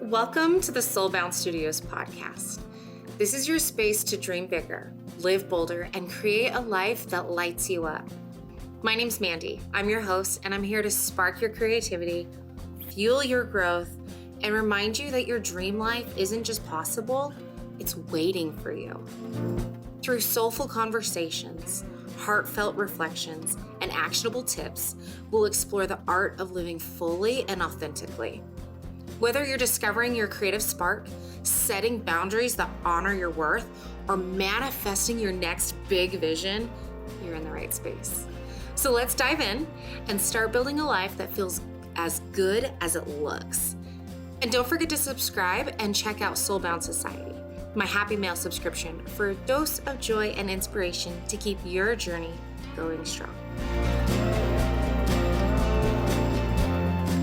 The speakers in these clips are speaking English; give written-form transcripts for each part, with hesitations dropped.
Welcome to the Soulbound Studios podcast. This is your space to dream bigger, live bolder, and create a life that lights you up. My name's Mandy. I'm your host, and I'm here to spark your creativity, fuel your growth, and remind you that your dream life isn't just possible, it's waiting for you. Through soulful conversations, heartfelt reflections, and actionable tips, we'll explore the art of living fully and authentically. Whether you're discovering your creative spark, setting boundaries that honor your worth, or manifesting your next big vision, you're in the right space. So let's dive in and start building a life that feels as good as it looks. And don't forget to subscribe and check out Soulbound Society, my Happy Mail subscription, for a dose of joy and inspiration to keep your journey going strong.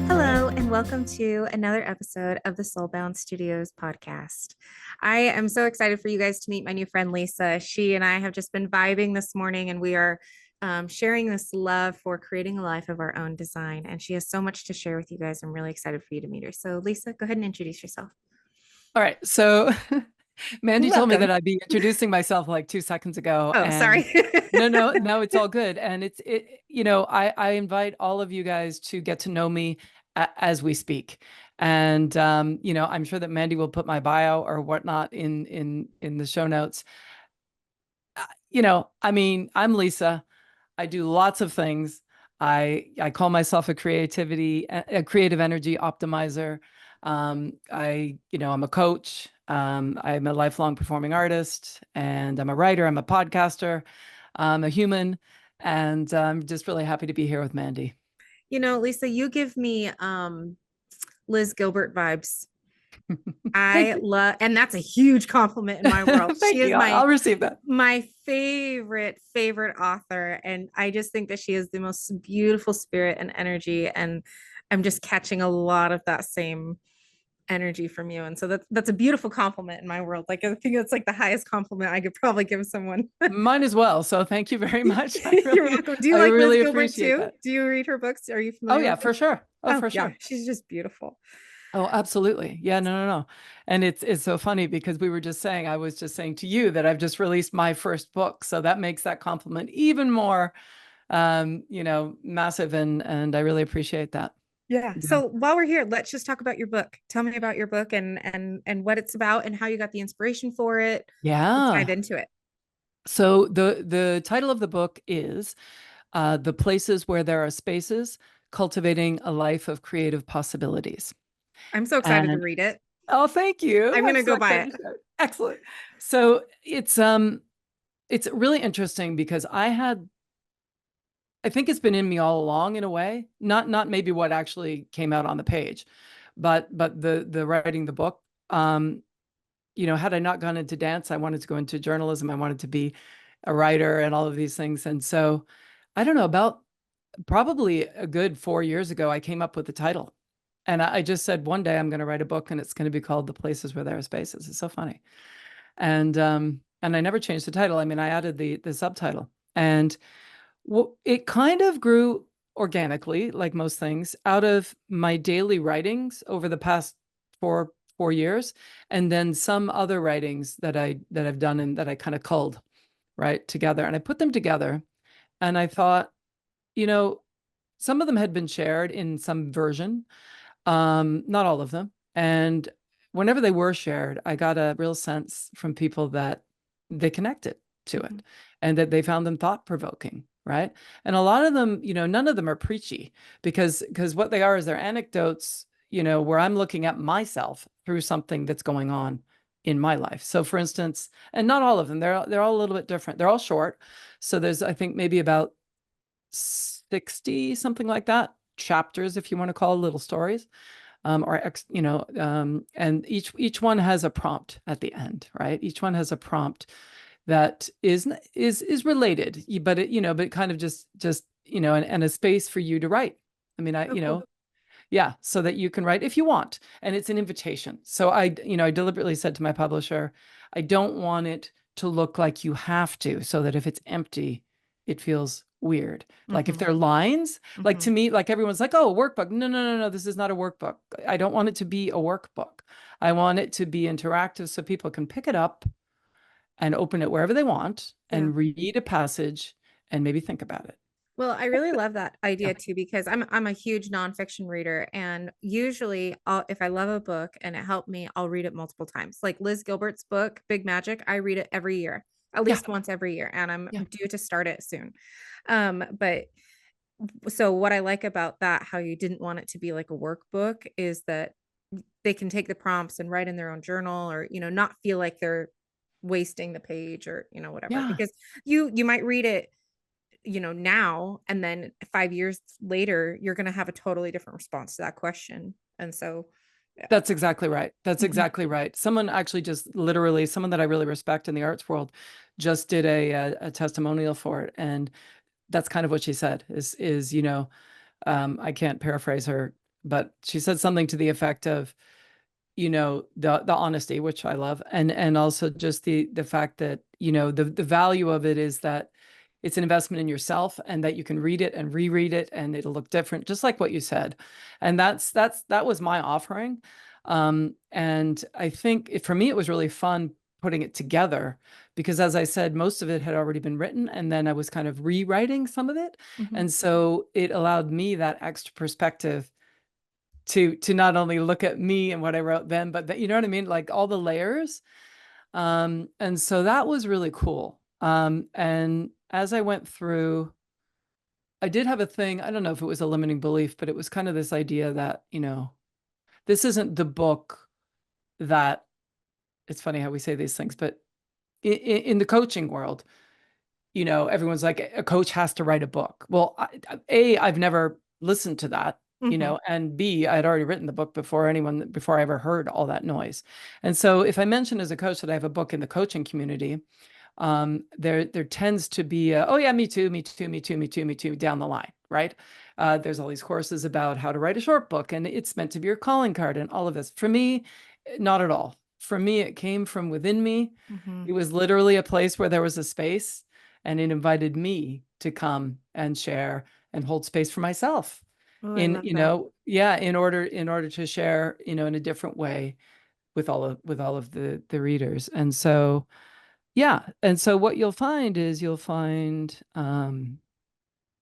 Hello, and welcome to another episode of the Soulbound Studios podcast. I am so excited for you guys to meet my new friend, Lisa. She and I have just been vibing this morning, and we are sharing this love for creating a life of our own design. And she has so much to share with you guys. I'm really excited for you to meet her. So Lisa, go ahead and introduce yourself. All right. So Mandy told me that I'd be introducing myself like 2 seconds ago. Oh, sorry. No, it's all good. And I invite all of you guys to get to know me as we speak. And, I'm sure that Mandy will put my bio or whatnot in the show notes. I'm Lisa. I do lots of things. I call myself a creative energy optimizer. I'm a coach. I'm a lifelong performing artist, and I'm a writer. I'm a podcaster. I'm a human, and I'm just really happy to be here with Mandy. Lisa, you give me Liz Gilbert vibes. And that's a huge compliment in my world. Thank you. I'll receive that. My favorite author. And I just think that she has the most beautiful spirit and energy. And I'm just catching a lot of that same energy from you. And so that's a beautiful compliment in my world. Like, I think it's like the highest compliment I could probably give someone. Mine as well. So thank you very much. You're welcome. Do you like Liz Gilbert too? That. Do you read her books? Are you familiar? Oh yeah, for sure. For sure. Yeah. She's just beautiful. Oh, absolutely. Yeah, no. And it's so funny because I was just saying to you that I've just released my first book. So that makes that compliment even more, massive. And I really appreciate that. Yeah. So while we're here, let's just talk about your book. Tell me about your book and what it's about and how you got the inspiration for it. Yeah. Let's dive into it. So the title of the book is The Places Where There Are Spaces, Cultivating a Life of Creative Possibilities. I'm so excited to read it. Oh, thank you. I'm going to go buy it. Excellent. So it's really interesting because I think it's been in me all along in a way, not maybe what actually came out on the page, but the writing the book, had I not gone into dance, I wanted to go into journalism. I wanted to be a writer and all of these things. And so I don't know, about probably a good 4 years ago, I came up with the title. And I just said, one day I'm going to write a book and it's going to be called The Places Where There Are Spaces. It's so funny. And I never changed the title. I mean, I added the subtitle, and it kind of grew organically, like most things, out of my daily writings over the past four years. And then some other writings that I've done and that I kind of culled right together. And I put them together and I thought, some of them had been shared in some version. Not all of them. And whenever they were shared, I got a real sense from people that they connected to it and that they found them thought-provoking, right? And a lot of them, none of them are preachy because what they are is they're anecdotes, where I'm looking at myself through something that's going on in my life. So for instance, and not all of them, they're all a little bit different. They're all short. So there's, I think, maybe about 60, something like that, chapters, if you want to call it, little stories, and each one has a prompt at the end, right? Each one has a prompt that is related, but but kind of just and a space for you to write. I mean, yeah, so that you can write if you want, and it's an invitation. So I deliberately said to my publisher, I don't want it to look like you have to, so that if it's empty, it feels weird. Like if Mm-hmm. they're lines, like Mm-hmm. to me, like everyone's like, oh, a workbook. No, no, no, no, this is not a workbook. I don't want it to be a workbook. I want it to be interactive so people can pick it up and open it wherever they want Yeah. and read a passage and maybe think about it. Well, I really love that Yeah. idea too, because I'm a huge nonfiction reader, and usually if I love a book and it helped me, I'll read it multiple times. Like Liz Gilbert's book, Big Magic, I read it every year, at Yeah. least once every year, and I'm Yeah. due to start it soon. But so what I like about that, how you didn't want it to be like a workbook, is that they can take the prompts and write in their own journal, or not feel like they're wasting the page, or whatever, Yeah. because you might read it now, and then 5 years later you're going to have a totally different response to that question. And so yeah. That's exactly right. That's Mhm. exactly right. Someone actually just literally, someone that I really respect in the arts world just did a testimonial for it. And that's kind of what she said is, I can't paraphrase her, but she said something to the effect of, the honesty, which I love, and also just the fact that the value of it is that it's an investment in yourself, and that you can read it and reread it and it'll look different, just like what you said. And that was my offering. And I think for me it was really fun putting it together, because as I said, most of it had already been written and then I was kind of rewriting some of it. Mhm. And so it allowed me that extra perspective to not only look at me and what I wrote then, but that, you know what I mean? Like all the layers. And so that was really cool. And as I went through, I did have a thing, I don't know if it was a limiting belief, but it was kind of this idea that, this isn't the book that, it's funny how we say these things, but in the coaching world, everyone's like, a coach has to write a book. Well, I've never listened to that, Mhm. and B, I'd already written the book before I ever heard all that noise. And so if I mention as a coach that I have a book in the coaching community, there tends to be oh yeah, me too, me too, me too, me too, me too, down the line, right? There's all these courses about how to write a short book, and it's meant to be your calling card and all of this. For me, not at all. For me, it came from within me. It Mhm. was literally a place where there was a space, and it invited me to come and share and hold space for myself Oh, I in, love that. yeah, in order to share, in a different way with all of the readers. And so yeah. And so what you'll find is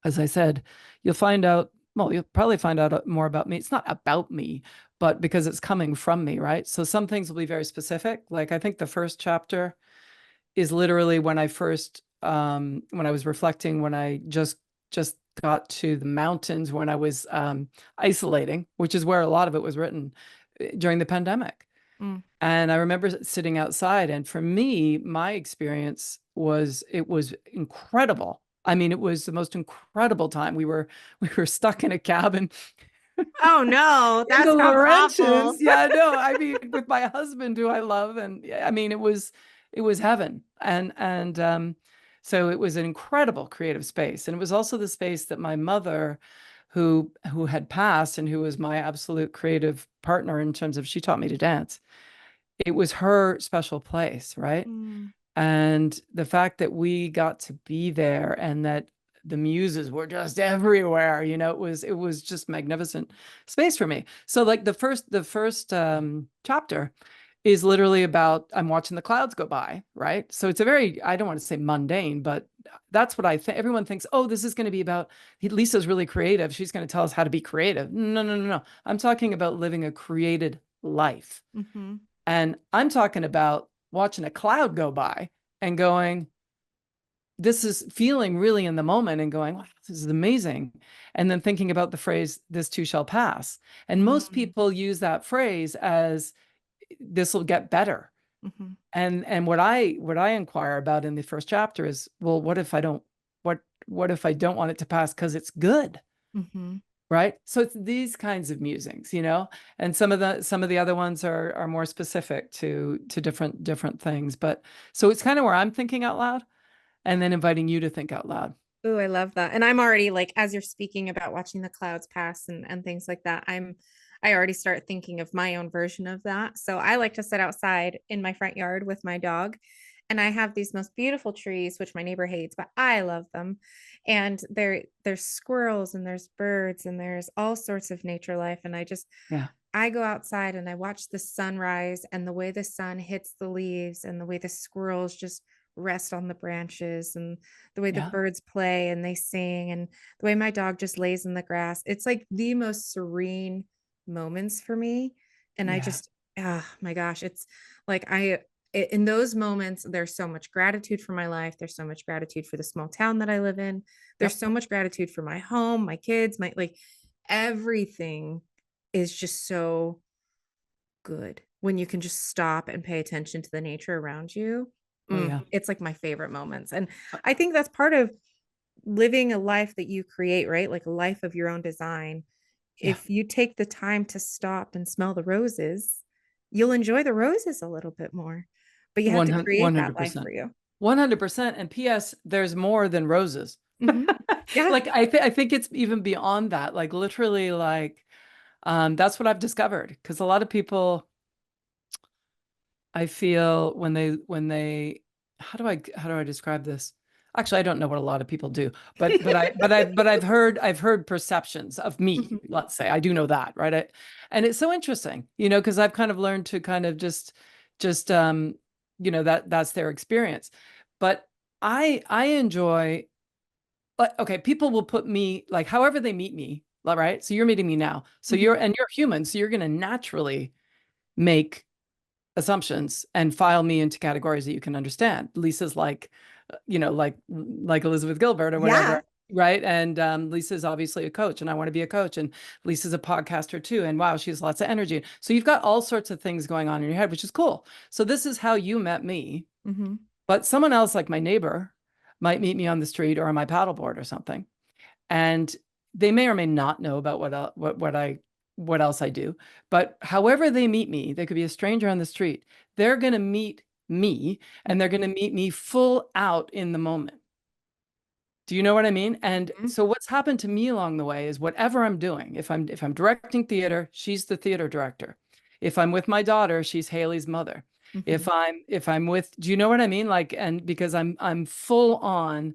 as I said, you'll find out, well, you'll probably find out more about me. It's not about me, but because it's coming from me, right? So some things will be very specific. Like I think the first chapter is literally when I was reflecting, when I just got to the mountains, when I was isolating, which is where a lot of it was written during the pandemic. Mm. And I remember sitting outside, and for me, my experience it was incredible. I mean, it was the most incredible time. We were stuck in a cabin Oh no, in that the sounds awful. Laurentians. Yeah, no, I mean, with my husband, who I love, and yeah, I mean, it was heaven. And so it was an incredible creative space, and it was also the space that my mother, who had passed and who was my absolute creative partner in terms of, she taught me to dance. It was her special place, right? Mm. And the fact that we got to be there and that the muses were just everywhere, it was just magnificent space for me. So like the first chapter is literally about, I'm watching the clouds go by, right? So it's a very, I don't want to say mundane, but that's what I think. Everyone thinks, oh, this is going to be about, Lisa's really creative, she's going to tell us how to be creative. No, no, no, no. I'm talking about living a created life. Mhm. And I'm talking about watching a cloud go by and going, this is feeling really in the moment and going, wow, this is amazing. And then thinking about the phrase, this too shall pass. And most Mm. people use that phrase as, this will get better. Mhm. And what I inquire about in the first chapter is, well, what if I don't want it to pass because it's good? Mhm. Right. So it's these kinds of musings, and some of the other ones are more specific to different things. But so it's kind of where I'm thinking out loud and then inviting you to think out loud. Oh, I love that. And I'm already like, as you're speaking about watching the clouds pass and things like that, I already start thinking of my own version of that. So I like to sit outside in my front yard with my dog, and I have these most beautiful trees, which my neighbor hates, but I love them. And there's squirrels and there's birds and there's all sorts of nature life. And Yeah. I go outside and I watch the sunrise and the way the sun hits the leaves and the way the squirrels just rest on the branches and the way the Yeah. birds play and they sing and the way my dog just lays in the grass. It's like the most serene moments for me. And I Yeah. just, oh my gosh, it's like in those moments, there's so much gratitude for my life. There's so much gratitude for the small town that I live in. There's Yep. so much gratitude for my home, my kids, my like everything is just so good when you can just stop and pay attention to the nature around you. Oh yeah. It's like my favorite moments. And Uh, I think that's part of living a life that you create, right? Like a life of your own design. Yeah. If you take the time to stop and smell the roses, you'll enjoy the roses a little bit more. But you have to create that life for 100%. you. 100%. And P.S. There's more than roses. Mhm. Yeah. Like I think it's even beyond that. Like literally, like that's what I've discovered. Because a lot of people, I feel when they how do I describe this? Actually, I don't know what a lot of people do, but I've heard perceptions of me, Mhm. let's say. I do know that, right? And it's so interesting, because I've kind of learned to kind of just that's their experience. But I enjoy, like, okay, people will put me like however they meet me, right? So you're meeting me now. So Mhm. you're human, so you're going to naturally make assumptions and file me into categories that you can understand. Lisa's like, like Elizabeth Gilbert or Yeah. whatever, right? And Lisa's obviously a coach, and I want to be a coach. And Lisa's a podcaster too. And wow, she has lots of energy. So you've got all sorts of things going on in your head, which is cool. So this is how you met me. Mhm. But someone else, like my neighbor, might meet me on the street or on my paddleboard or something, and they may or may not know about what else I do. But however they meet me, they could be a stranger on the street. They're going to meet me, and they're going to meet me full out in the moment. Do you know what I mean? And Mhm. so what's happened to me along the way is whatever I'm doing, if I'm directing theater, she's the theater director. If I'm with my daughter, she's Haley's mother. Mhm. If I'm with, do you know what I mean? Like, and because I'm full on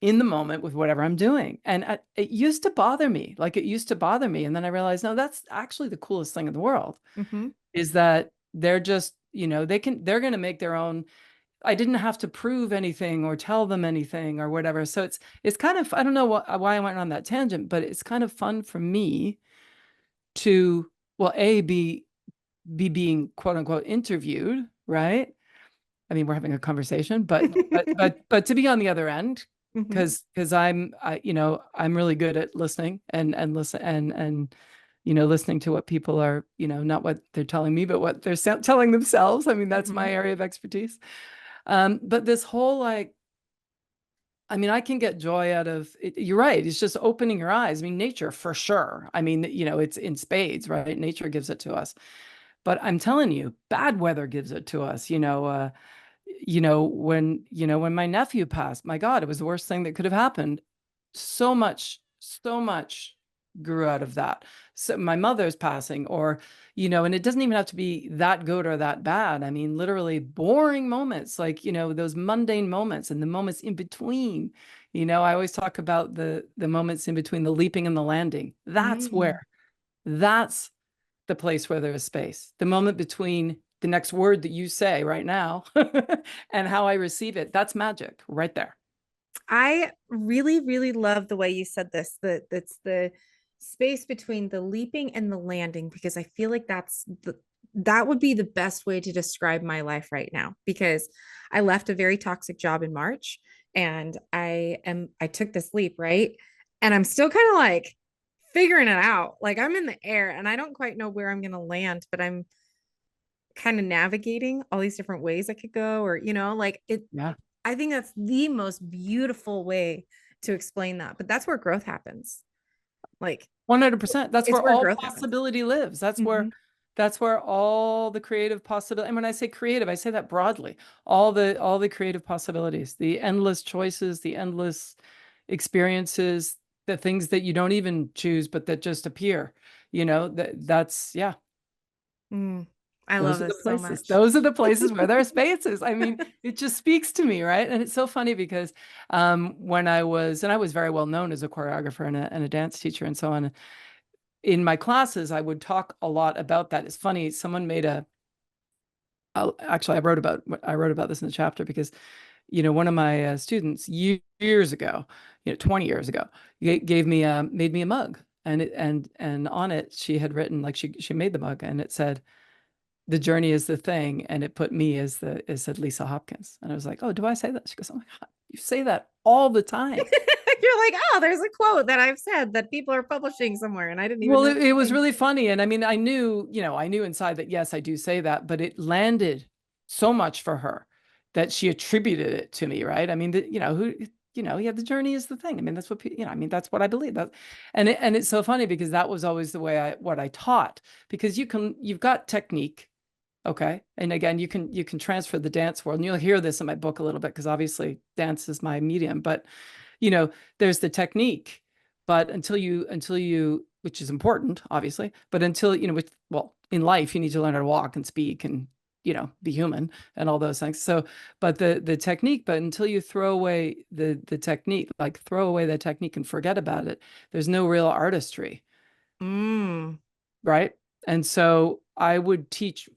in the moment with whatever I'm doing. And it used to bother me. Like it used to bother me. And then I realized, no, that's actually the coolest thing in the world, Mhm. is that they're just, they're going to make their own. I didn't have to prove anything or tell them anything or whatever. So it's kind of, I don't know why I went on that tangent, but it's kind of fun for me to, well, be being quote unquote interviewed, right? I mean, we're having a conversation, but to be on the other end, Mhm. because I'm really good at listening and listen and listening to what people are, not what they're telling me, but what they're telling themselves. I mean, that's my Mhm. area of expertise. But this whole, like, I mean, I can get joy out of it. You're right. It's just opening your eyes. I mean, nature for sure. I mean, it's in spades, right? Nature gives it to us. But I'm telling you, bad weather gives it to us. When my nephew passed, my God, it was the worst thing that could have happened. So much grew out of that. So my mother's passing, or, and it doesn't even have to be that good or that bad. I mean, literally boring moments, like, those mundane moments and the moments in between. I always talk about the moments in between the leaping and the landing. Mhm. That's the place where there is space. The moment between the next word that you say right now and how I receive it, that's magic right there. I really, really love the way you said this, that that's the space between the leaping and the landing, because I feel like that would be the best way to describe my life right now, because I left a very toxic job in March and I took this leap, right? And I'm still kind of like figuring it out. Like I'm in the air and I don't quite know where I'm going to land, but I'm kind of navigating all these different ways I could go, or like it. Yeah. I think that's the most beautiful way to explain that. But that's where growth happens. Like 100%. That's it's where where all growth happens. possibility lives. Mhm. That's where all the creative possibility. And when I say creative, I say that broadly. All the creative possibilities, the endless choices, the endless experiences, the things that you don't even choose, but that just appear, that's, yeah. Mm. I love Those are the this so places. much. Those are the places where there are spaces. I mean, it just speaks to me, right? And it's so funny because when I was very well known as a choreographer and a dance teacher and so on, in my classes, I would talk a lot about that. It's funny, someone made actually, I wrote about this in the chapter because, one of my students years ago, 20 years ago, gave me made me a mug, and on it she had written, like, she made the mug and it said, "The journey is the thing," and it put me as it said Lisa Hopkins, and I was like, "Oh, do I say that?" She goes, "Oh my God, you say that all the time." You're like, oh, there's a quote that I've said that people are publishing somewhere, and I didn't even Well, know. it was really funny. And I mean, I knew inside that, yes, I do say that, but it landed so much for her that she attributed it to me, right? I mean, yeah, the journey is the thing. I mean, that's what, I mean, that's what I believe that. And it's so funny because that was always the way what I taught, because you've got technique. Okay. And again, you can transfer the dance world, and you'll hear this in my book a little bit because obviously dance is my medium, but you know, there's the technique, but until you, which is important, obviously, but until, well, in life, you need to learn how to walk and speak and, be human and all those things. So, but the technique, but until you throw away the technique, like throw away the technique and forget about it, there's no real artistry. Mm. Right. And so I would teach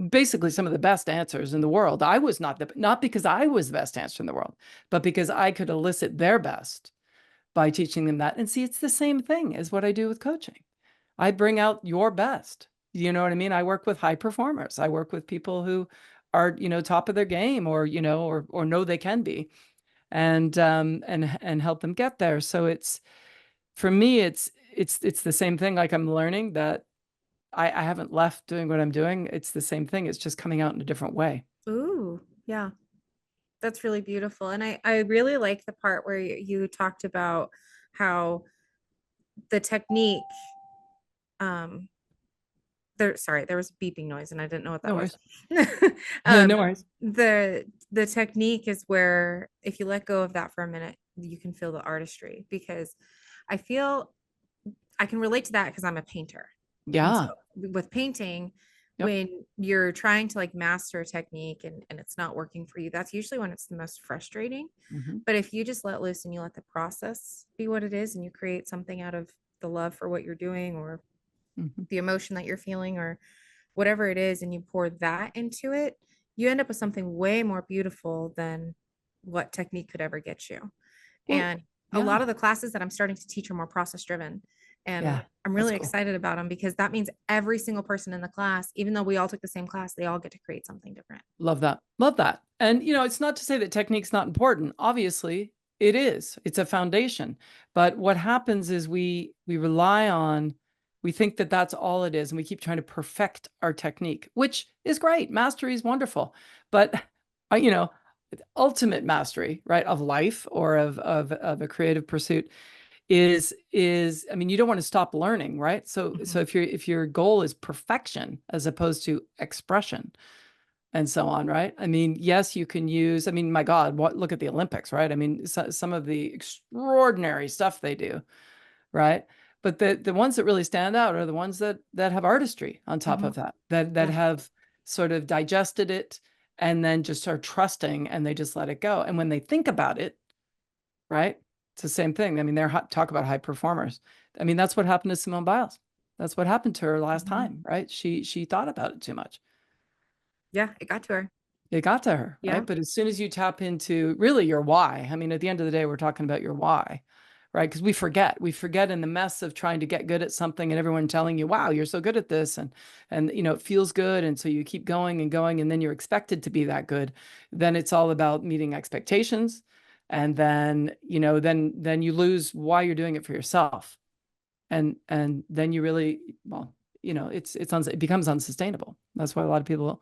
basically some of the best dancers in the world. I was not because I was the best dancer in the world, but because I could elicit their best by teaching them that. And see, it's the same thing as what I do with coaching. I bring out your best. You know what I mean? I work with high performers. I work with people who are, top of their game, or, or know they can be, and help them get there. So for me, it's the same thing. Like, I'm learning that I haven't left doing what I'm doing. It's the same thing. It's just coming out in a different way. Ooh, yeah, that's really beautiful. And I really like the part where you talked about how the technique, um, sorry, there was a beeping noise and I didn't know what that No was. worries. um, No worries. the technique is where if you let go of that for a minute, you can feel the artistry, because I feel I can relate to that because I'm a painter. And so Yeah. with painting, Yep. when you're trying to like master a technique and it's not working for you, that's usually when it's the most frustrating. Hmm. But if you just let loose and you let the process be what it is and you create something out of the love for what you're doing, or Hmm. the emotion that you're feeling, or whatever it is, and you pour that into it, you end up with something way more beautiful than what technique could ever get you. Well, And a lot yeah. of the classes that I'm starting to teach are more process driven. And Yeah. I'm That's really cool. excited about them because that means every single person in the class, even though we all took the same class, they all get to create something different. Love that. Love that. And, it's not to say that technique's not important. Obviously, it is. It's a foundation. But what happens is we think that that's all it is. And we keep trying to perfect our technique, which is great. Mastery is wonderful. But, you know, ultimate mastery, right, of life or of a creative pursuit is I mean, you don't want to stop learning, right? So Mhm. if your goal is perfection as opposed to expression and so on, right? I mean, yes, you can use, I mean, my God, look at the Olympics, right? I mean, some of the extraordinary stuff they do, right? But the ones that really stand out are the ones that have artistry on top Mhm. of that Yeah. have sort of digested it and then just are trusting, and they just let it go. And when they think about it, right? It's the same thing. I mean, talk about high performers. I mean, that's what happened to Simone Biles. That's what happened to her last Mhm. time, right? She thought about it too much. Yeah, it got to her. It got to her, Yeah. right? But as soon as you tap into really your why, I mean, at the end of the day, we're talking about your why, right? Because we forget in the mess of trying to get good at something and everyone telling you, wow, you're so good at this. And, it feels good. And so you keep going and going, and then you're expected to be that good. Then it's all about meeting expectations. And then, then you lose why you're doing it for yourself. And then you really, well, it becomes unsustainable. That's why a lot of people,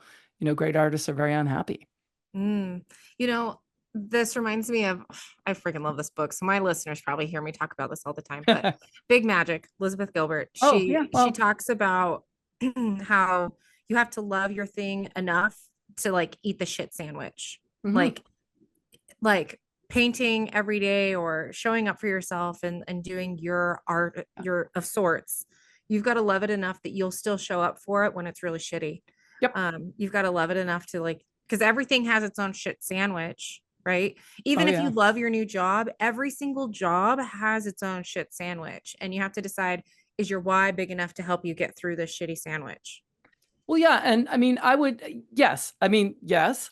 great artists are very unhappy. Mm. You know, this reminds me of, I freaking love this book. So my listeners probably hear me talk about this all the time, but Big Magic, Elizabeth Gilbert, Oh, yeah. she Well, talks about how you have to love your thing enough to like eat the shit sandwich. mhm. Like like painting every day or showing up for yourself and doing your art, your of sorts. You've got to love it enough that you'll still show up for it when it's really shitty. Yep. You've got to love it enough to like, because everything has its own shit sandwich, right? Even Oh if you yeah. love your new job, every single job has its own shit sandwich. And you have to decide, is your why big enough to help you get through this shitty sandwich? Well, yeah, and I mean, yes. I mean, yes.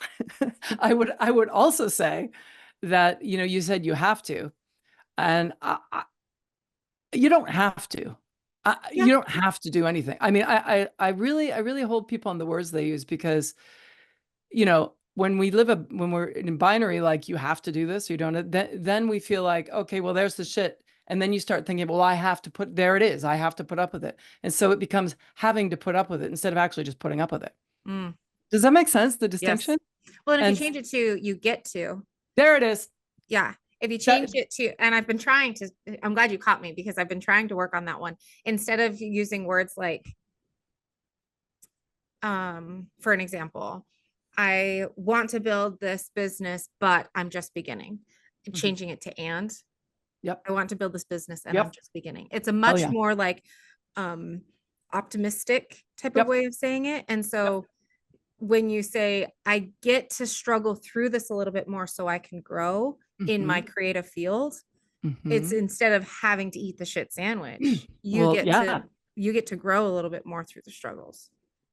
I would also say that, you said you have to, and you don't have to. Yeah. You don't have to do anything. I mean, I really hold people on the words they use because, when we're in binary, like you have to do this, you don't, then we feel like, okay, well, there's the shit. And then you start thinking, well, there it is. I have to put up with it. And so it becomes having to put up with it instead of actually just putting up with it. Mm, Does that make sense? The yes. distinction? Well, and if you And change it to you get to, there it is. yeah. If you That change it to, and I've been trying to, I'm glad you caught me because I've been trying to work on that one. Instead of using words like, for an example, I want to build this business, but I'm just beginning. Mhm. Changing it to and Yep. I want to build this business and I'm Yep. just beginning. It's a Hell much yeah. more like um optimistic type of Yep. way of saying it. And Yep. so when you say I get to struggle through this a little bit more so I can grow in my Hmm. creative field, it's Hmm. instead of having to eat the shit sandwich, Well, yeah. you get to grow a little bit more through the struggles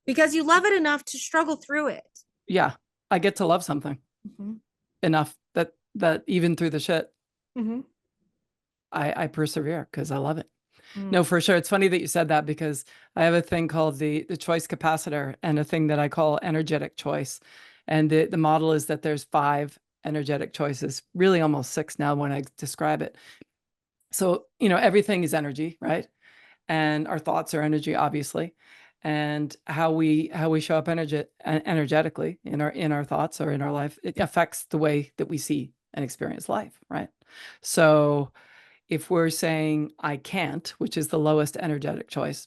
because you love it enough to struggle through it. Yeah. I get to love something Mhm. enough that even through the shit, Mhm. I persevere because I love it. Mm. No, for sure. It's funny that you said that because I have a thing called the choice capacitor and a thing that I call energetic choice. And the model is that there's 5 energetic choices, really almost 6 now when I describe it. So, everything is energy, right? And our thoughts are energy, obviously. And how we show up energetically in our thoughts or in our life, it affects the way that we see and experience life, right? So if we're saying I can't, which is the lowest energetic choice,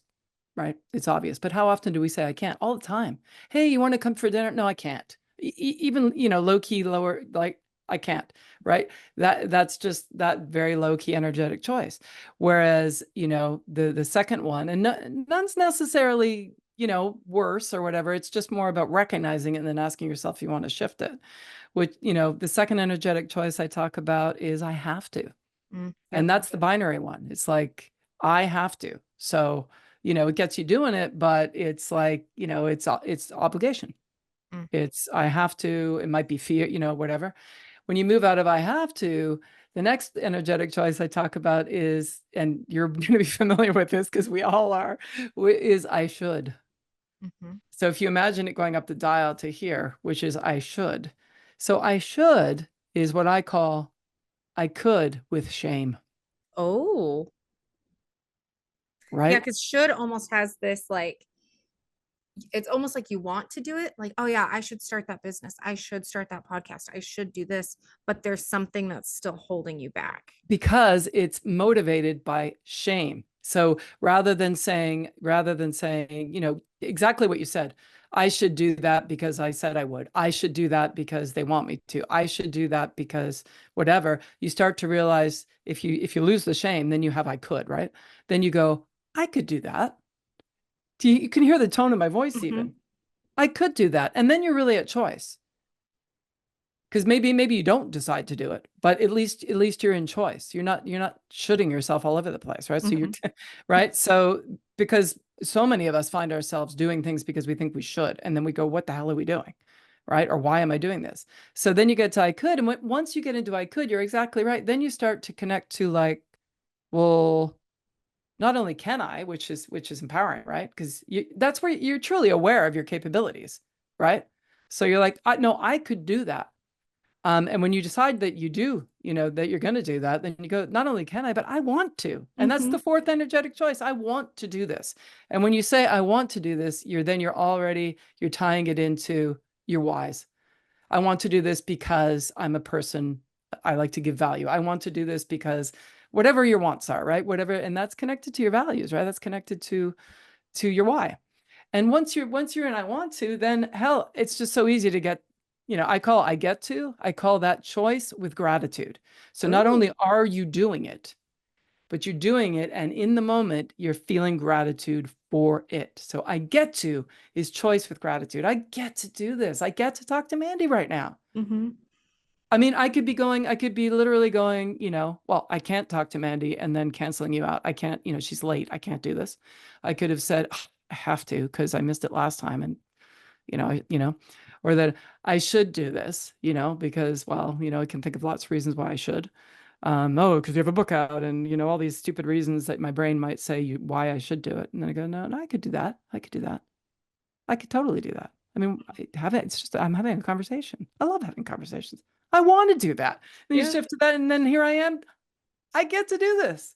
right? It's obvious. But how often do we say I can't? All the time. Hey, you want to come for dinner? No, I can't. Even, low key, lower, like I can't, right? That's just that very low key energetic choice. Whereas, the second one, and none's necessarily, worse or whatever. It's just more about recognizing it and then asking yourself if you want to shift it. Which, the second energetic choice I talk about is I have to. Mm. And Yep. that's the binary one. It's like, I have to. So, it gets you doing it, but it's like, it's obligation. Mm. It's, I have to, it might be fear, whatever. When you move out of I have to, the next energetic choice I talk about is, and you're going to be familiar with this because we all are, is I should. Mhm. So if you imagine it going up the dial to here, which is I should. So I should is what I call I could with shame, Oh, yeah, right? because should almost has this like it's almost like you want to do it like oh yeah I should start that business, I should start that podcast, I should do this, but there's something that's still holding you back. Because it's motivated by shame. So rather than saying, exactly what you said, I should do that because I said I would. I should do that because they want me to. I should do that because whatever. You start to realize if you lose the shame, then you have I could, right? Then you go, I could do that. You can hear the tone of my voice Mhm. even. I could do that. And then you're really at choice. Because maybe you don't decide to do it, but at least you're in choice. You're not shooting yourself all over the place, right? So you're Mhm. right. So because so many of us find ourselves doing things because we think we should, and then we go, "What the hell are we doing?" Right? Or why am I doing this? So then you get to I could, and once you get into I could, you're exactly right. Then you start to connect to like, well, not only can I, which is empowering, right? Because that's where you're truly aware of your capabilities, right? So you're like, no, I could do that. And when you decide that you do, that you're going to do that, then you go, not only can I, but I want to. And that's Mhm. the fourth energetic choice. I want to do this. And when you say, I want to do this, you're tying it into your whys. I want to do this because I'm a person. I like to give value. I want to do this because whatever your wants are, right? Whatever. And that's connected to your values, right? That's connected to your why. And once you're in I want to, then hell, it's just so easy to get, I call that choice with gratitude. So not Oh. only are you doing it, but you're doing it. And in the moment, you're feeling gratitude for it. So I get to is choice with gratitude. I get to do this. I get to talk to Mandy right now. Mm-hmm. I mean, I could be literally going, well, I can't talk to Mandy and then canceling you out. I can't, she's late. I can't do this. I could have said, "Ugh, I have to because I missed it last time. And, or that I should do this, because, well, I can think of lots of reasons why I should. Oh, because you have a book out and, all these stupid reasons that my brain might say why I should do it. And then I go, no, I could do that. I could do that. I could totally do that. I mean, it's just, I'm having a conversation. I love having conversations. I want to do that. Then you Yeah. shift to that, and then here I am. I get to do this.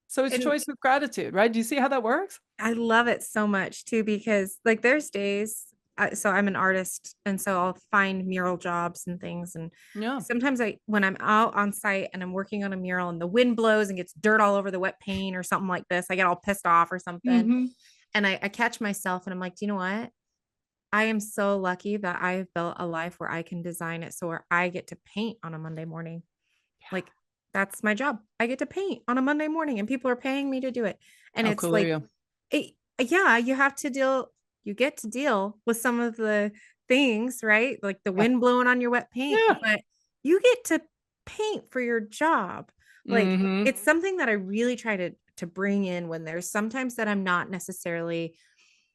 So it's And choice with gratitude, right? Do you see how that works? I love it so much too, because like there's days, so I'm an artist, and so I'll find mural jobs and things. And Yeah. sometimes when I'm out on site and I'm working on a mural and the wind blows and gets dirt all over the wet paint or something like this, I get all pissed off or something. Mm-hmm. And I catch myself and I'm like, do you know what? I am so lucky that I've built a life where I can design it so where I get to paint on a Monday morning. Like that's my job. I get to paint on a Monday morning and people are paying me to do it. And How it's cool are like, you? yeah, you get to deal with some of the things, right? Like the Yeah. wind blowing on your wet paint, Yeah. but you get to paint for your job. Like Mm-hmm. it's something that I really try to bring in when there's sometimes that I'm not necessarily,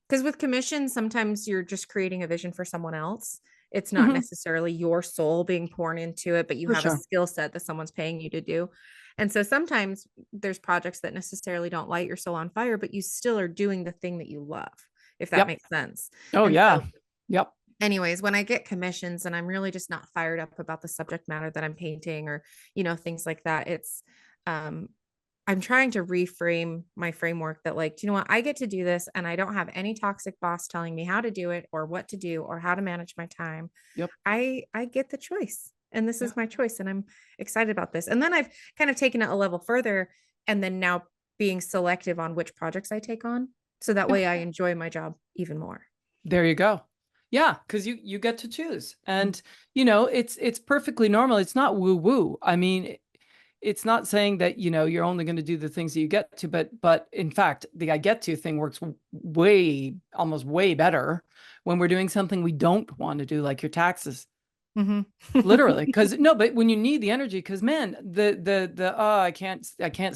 because with commission, sometimes you're just creating a vision for someone else. It's not Mm-hmm. necessarily your soul being poured into it, but you For have a sure. skill set that someone's paying you to do. And so sometimes there's projects that necessarily don't light your soul on fire, but you still are doing the thing that you love, if that Yep. makes sense. Oh, And yeah. so, Yep. anyways, when I get commissions and I'm really just not fired up about the subject matter that I'm painting or, things like that, um, I'm trying to reframe my framework that like, do you know what? I get to do this and I don't have any toxic boss telling me how to do it or what to do or how to manage my time. Yep. I get the choice and this Yeah. is my choice and I'm excited about this. And then I've kind of taken it a level further and then now being selective on which projects I take on so that Yeah. way I enjoy my job even more. There you go. Yeah, because you get to choose. Mm. And it's perfectly normal. It's not woo-woo. I mean, it's not saying that, you're only going to do the things that you get to, but in fact, the I get to thing works almost way better when we're doing something we don't want to do, like your taxes. Mhm. Literally, because no, but when you need the energy, because man, the oh, I can't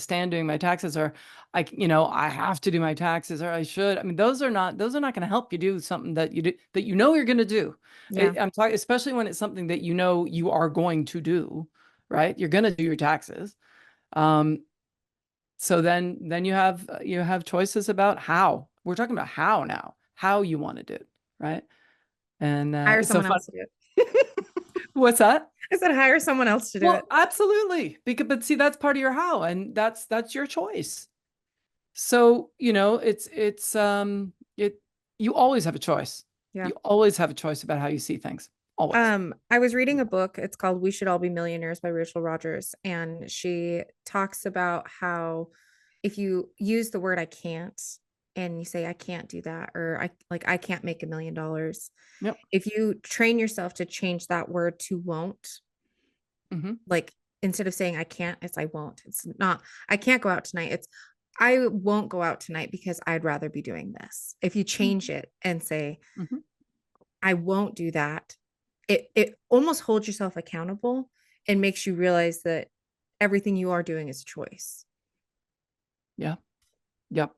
stand doing my taxes, or I have to do my taxes, or I should. I mean, those are not going to help you do something that you do that you're going to do. Yeah. I'm talking, especially when it's something that you are going to do, right? You're going to do your taxes. Um, so then you have choices about how. We're talking about how now, how you want to do it, right? And Hire it's so someone fun. else to do it. What's that? I said hire someone else to do it. Well, absolutely. But see, that's part of your how, and that's your choice. So, you always have a choice. Yeah. You always have a choice about how you see things. Always. I was reading a book. It's called We Should All Be Millionaires by Rachel Rogers. And she talks about how if you use the word I can't and you say I can't do that, or I can't make $1 million, Yep. if you train yourself to change that word to won't, Mm-hmm. like instead of saying I can't, it's I won't. It's not I can't go out tonight. It's I won't go out tonight because I'd rather be doing this. If you change it and say Mm-hmm. I won't do that, it almost holds yourself accountable and makes you realize that everything you are doing is a choice. Yeah. Yep.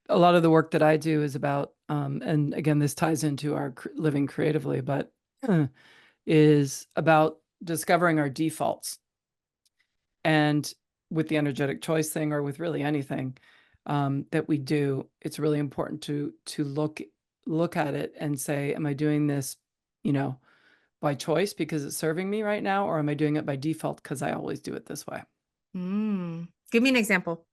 A lot of the work that I do is about, and again, this ties into our living creatively, but is about discovering our defaults. And with the energetic choice thing, or with really anything that we do, it's really important to look at it and say, am I doing this, by choice because it's serving me right now, or am I doing it by default because I always do it this way? Give me an example.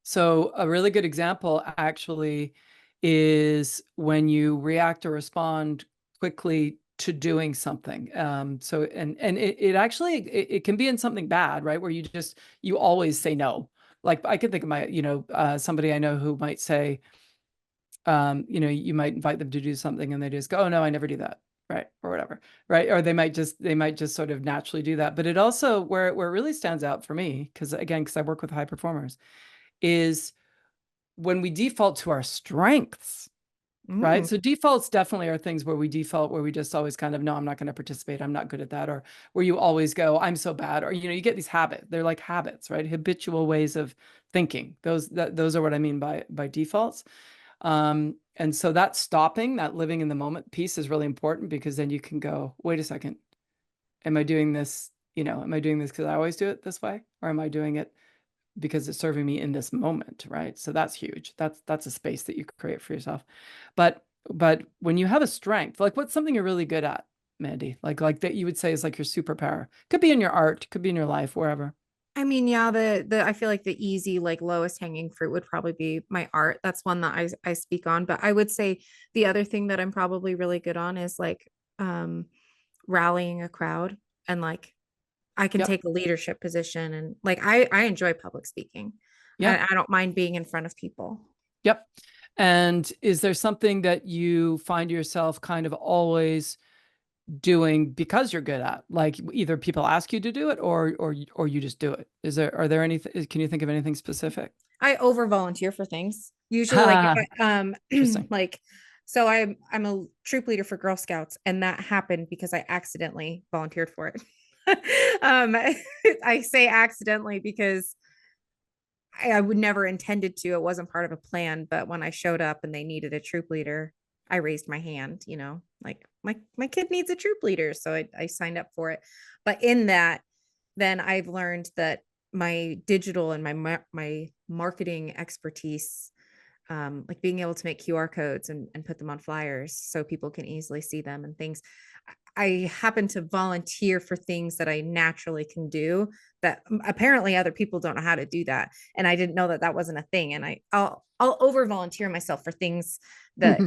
So a really good example actually is when you react or respond quickly to doing something. So and it actually it can be in something bad, right? Where you always say no. Like I can think of somebody I know who might say, you might invite them to do something and they just go, oh no, I never do that. right, or whatever, right? Or they might just sort of naturally do that. But it also where it really stands out for me, because I work with high performers, is when we default to our strengths, right? Mm. So defaults definitely are things where we default, where we just always kind of, no, I'm not going to participate. I'm not good at that. Or where you always go, I'm so bad. Or, you get these habits. They're like habits, right? Habitual ways of thinking. Those are what I mean by defaults. And so that stopping, that living in the moment piece is really important, because then you can go, wait a second, am I doing this? Am I doing this because I always do it this way? Or am I doing it because it's serving me in this moment, right? So that's huge. That's a space that you create for yourself. But when you have a strength, like what's something you're really good at, Mandy? Like that you would say is like your superpower. Could be in your art, could be in your life, wherever. I mean, yeah, the I feel like the easy, like lowest hanging fruit would probably be my art. That's one that I speak on. But I would say the other thing that I'm probably really good on is like um rallying a crowd, and like I can Yep. take a leadership position, and like I enjoy public speaking. Yep. I don't mind being in front of people. Yep. And is there something that you find yourself kind of always doing because you're good at, like either people ask you to do it, or you just do it? Are there anything, can you think of anything specific? I over volunteer for things. Usually like Ha, if interesting. like so I'm a troop leader for Girl Scouts, and that happened because I accidentally volunteered for it. um I say accidentally because I would never intended to. It wasn't part of a plan, but when I showed up and they needed a troop leader, I raised my hand, like my kid needs a troop leader. So I signed up for it. But in that, then I've learned that my digital and my marketing expertise, like being able to make QR codes and put them on flyers so people can easily see them and things. I happen to volunteer for things that I naturally can do that apparently other people don't know how to do that. And I didn't know that that wasn't a thing. And I'll over volunteer myself for things that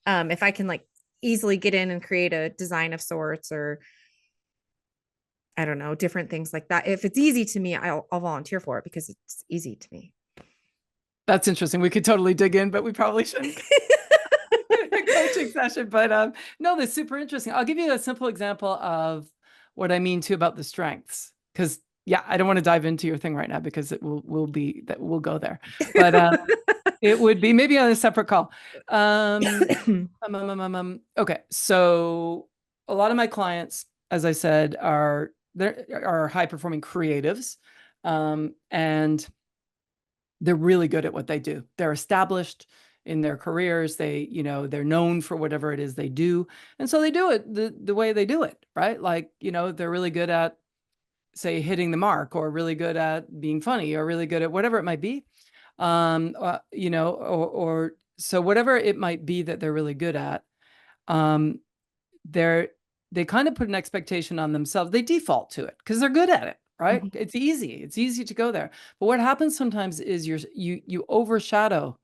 if I can like easily get in and create a design of sorts, or I don't know, different things like that. If it's easy to me, I'll volunteer for it because it's easy to me. That's interesting. We could totally dig in, but we probably shouldn't. A coaching session. But no, that's super interesting. I'll give you a simple example of what I mean too about the strengths, because yeah, I don't want to dive into your thing right now because it will be that we'll go there, but it would be maybe on a separate call. Okay, so a lot of my clients, as I said, are high performing creatives, and they're really good at what they do. They're established in their careers. They're known for whatever it is they do. And so they do it the way they do it, right? Like, they're really good at, say, hitting the mark, or really good at being funny, or really good at whatever it might be. Or so whatever it might be that they're really good at, um, they're they kind of put an expectation on themselves. They default to it because they're good at it, right? Mhm. It's easy. It's easy to go there. But what happens sometimes is you overshadow.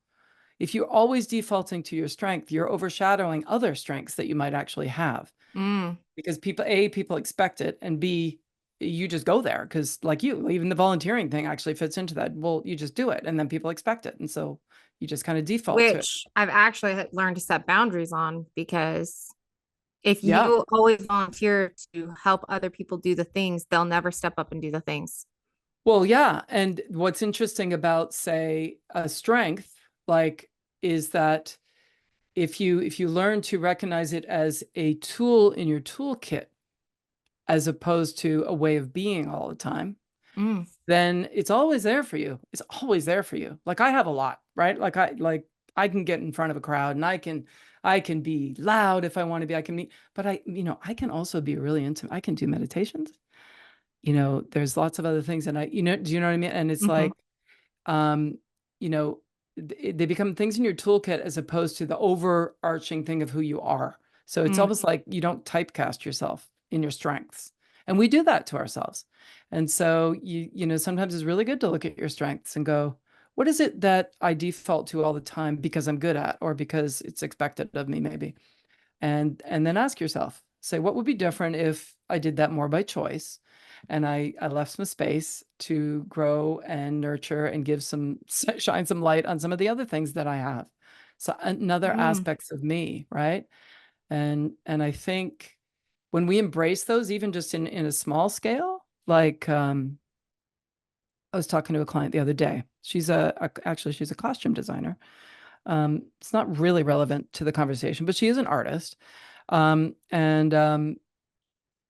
If you're always defaulting to your strength, you're overshadowing other strengths that you might actually have, Mm. because people expect it, and B, you just go there because, like, even the volunteering thing actually fits into that. Well, you just do it, and then people expect it, and so you just kind of default to it. Which I've actually learned to set boundaries on, because if Yeah. you always volunteer to help other people do the things, they'll never step up and do the things. Well, yeah. And what's interesting about, say, a strength, like, is that if you learn to recognize it as a tool in your toolkit, as opposed to a way of being all the time, Mm. then it's always there for you. It's always there for you. Like, I have a lot, right? Like I can get in front of a crowd, and I can be loud if I want to be. I can be, but I can also be really intimate. I can do meditations. There's lots of other things, and do you know what I mean? And it's Mhm. like, um, you know, they become things in your toolkit as opposed to the overarching thing of who you are. So it's Mm. almost like you don't typecast yourself in your strengths. And we do that to ourselves. And so sometimes it's really good to look at your strengths and go, what is it that I default to all the time because I'm good at, or because it's expected of me, maybe? And then ask yourself, say, what would be different if I did that more by choice, and I left some space to grow and nurture and give shine some light on some of the other things that I have, so another Mm. aspects of me, right? And I think when we embrace those, even just in a small scale, like I was talking to a client the other day. She's actually she's a costume designer. It's not really relevant to the conversation, but she is an artist. And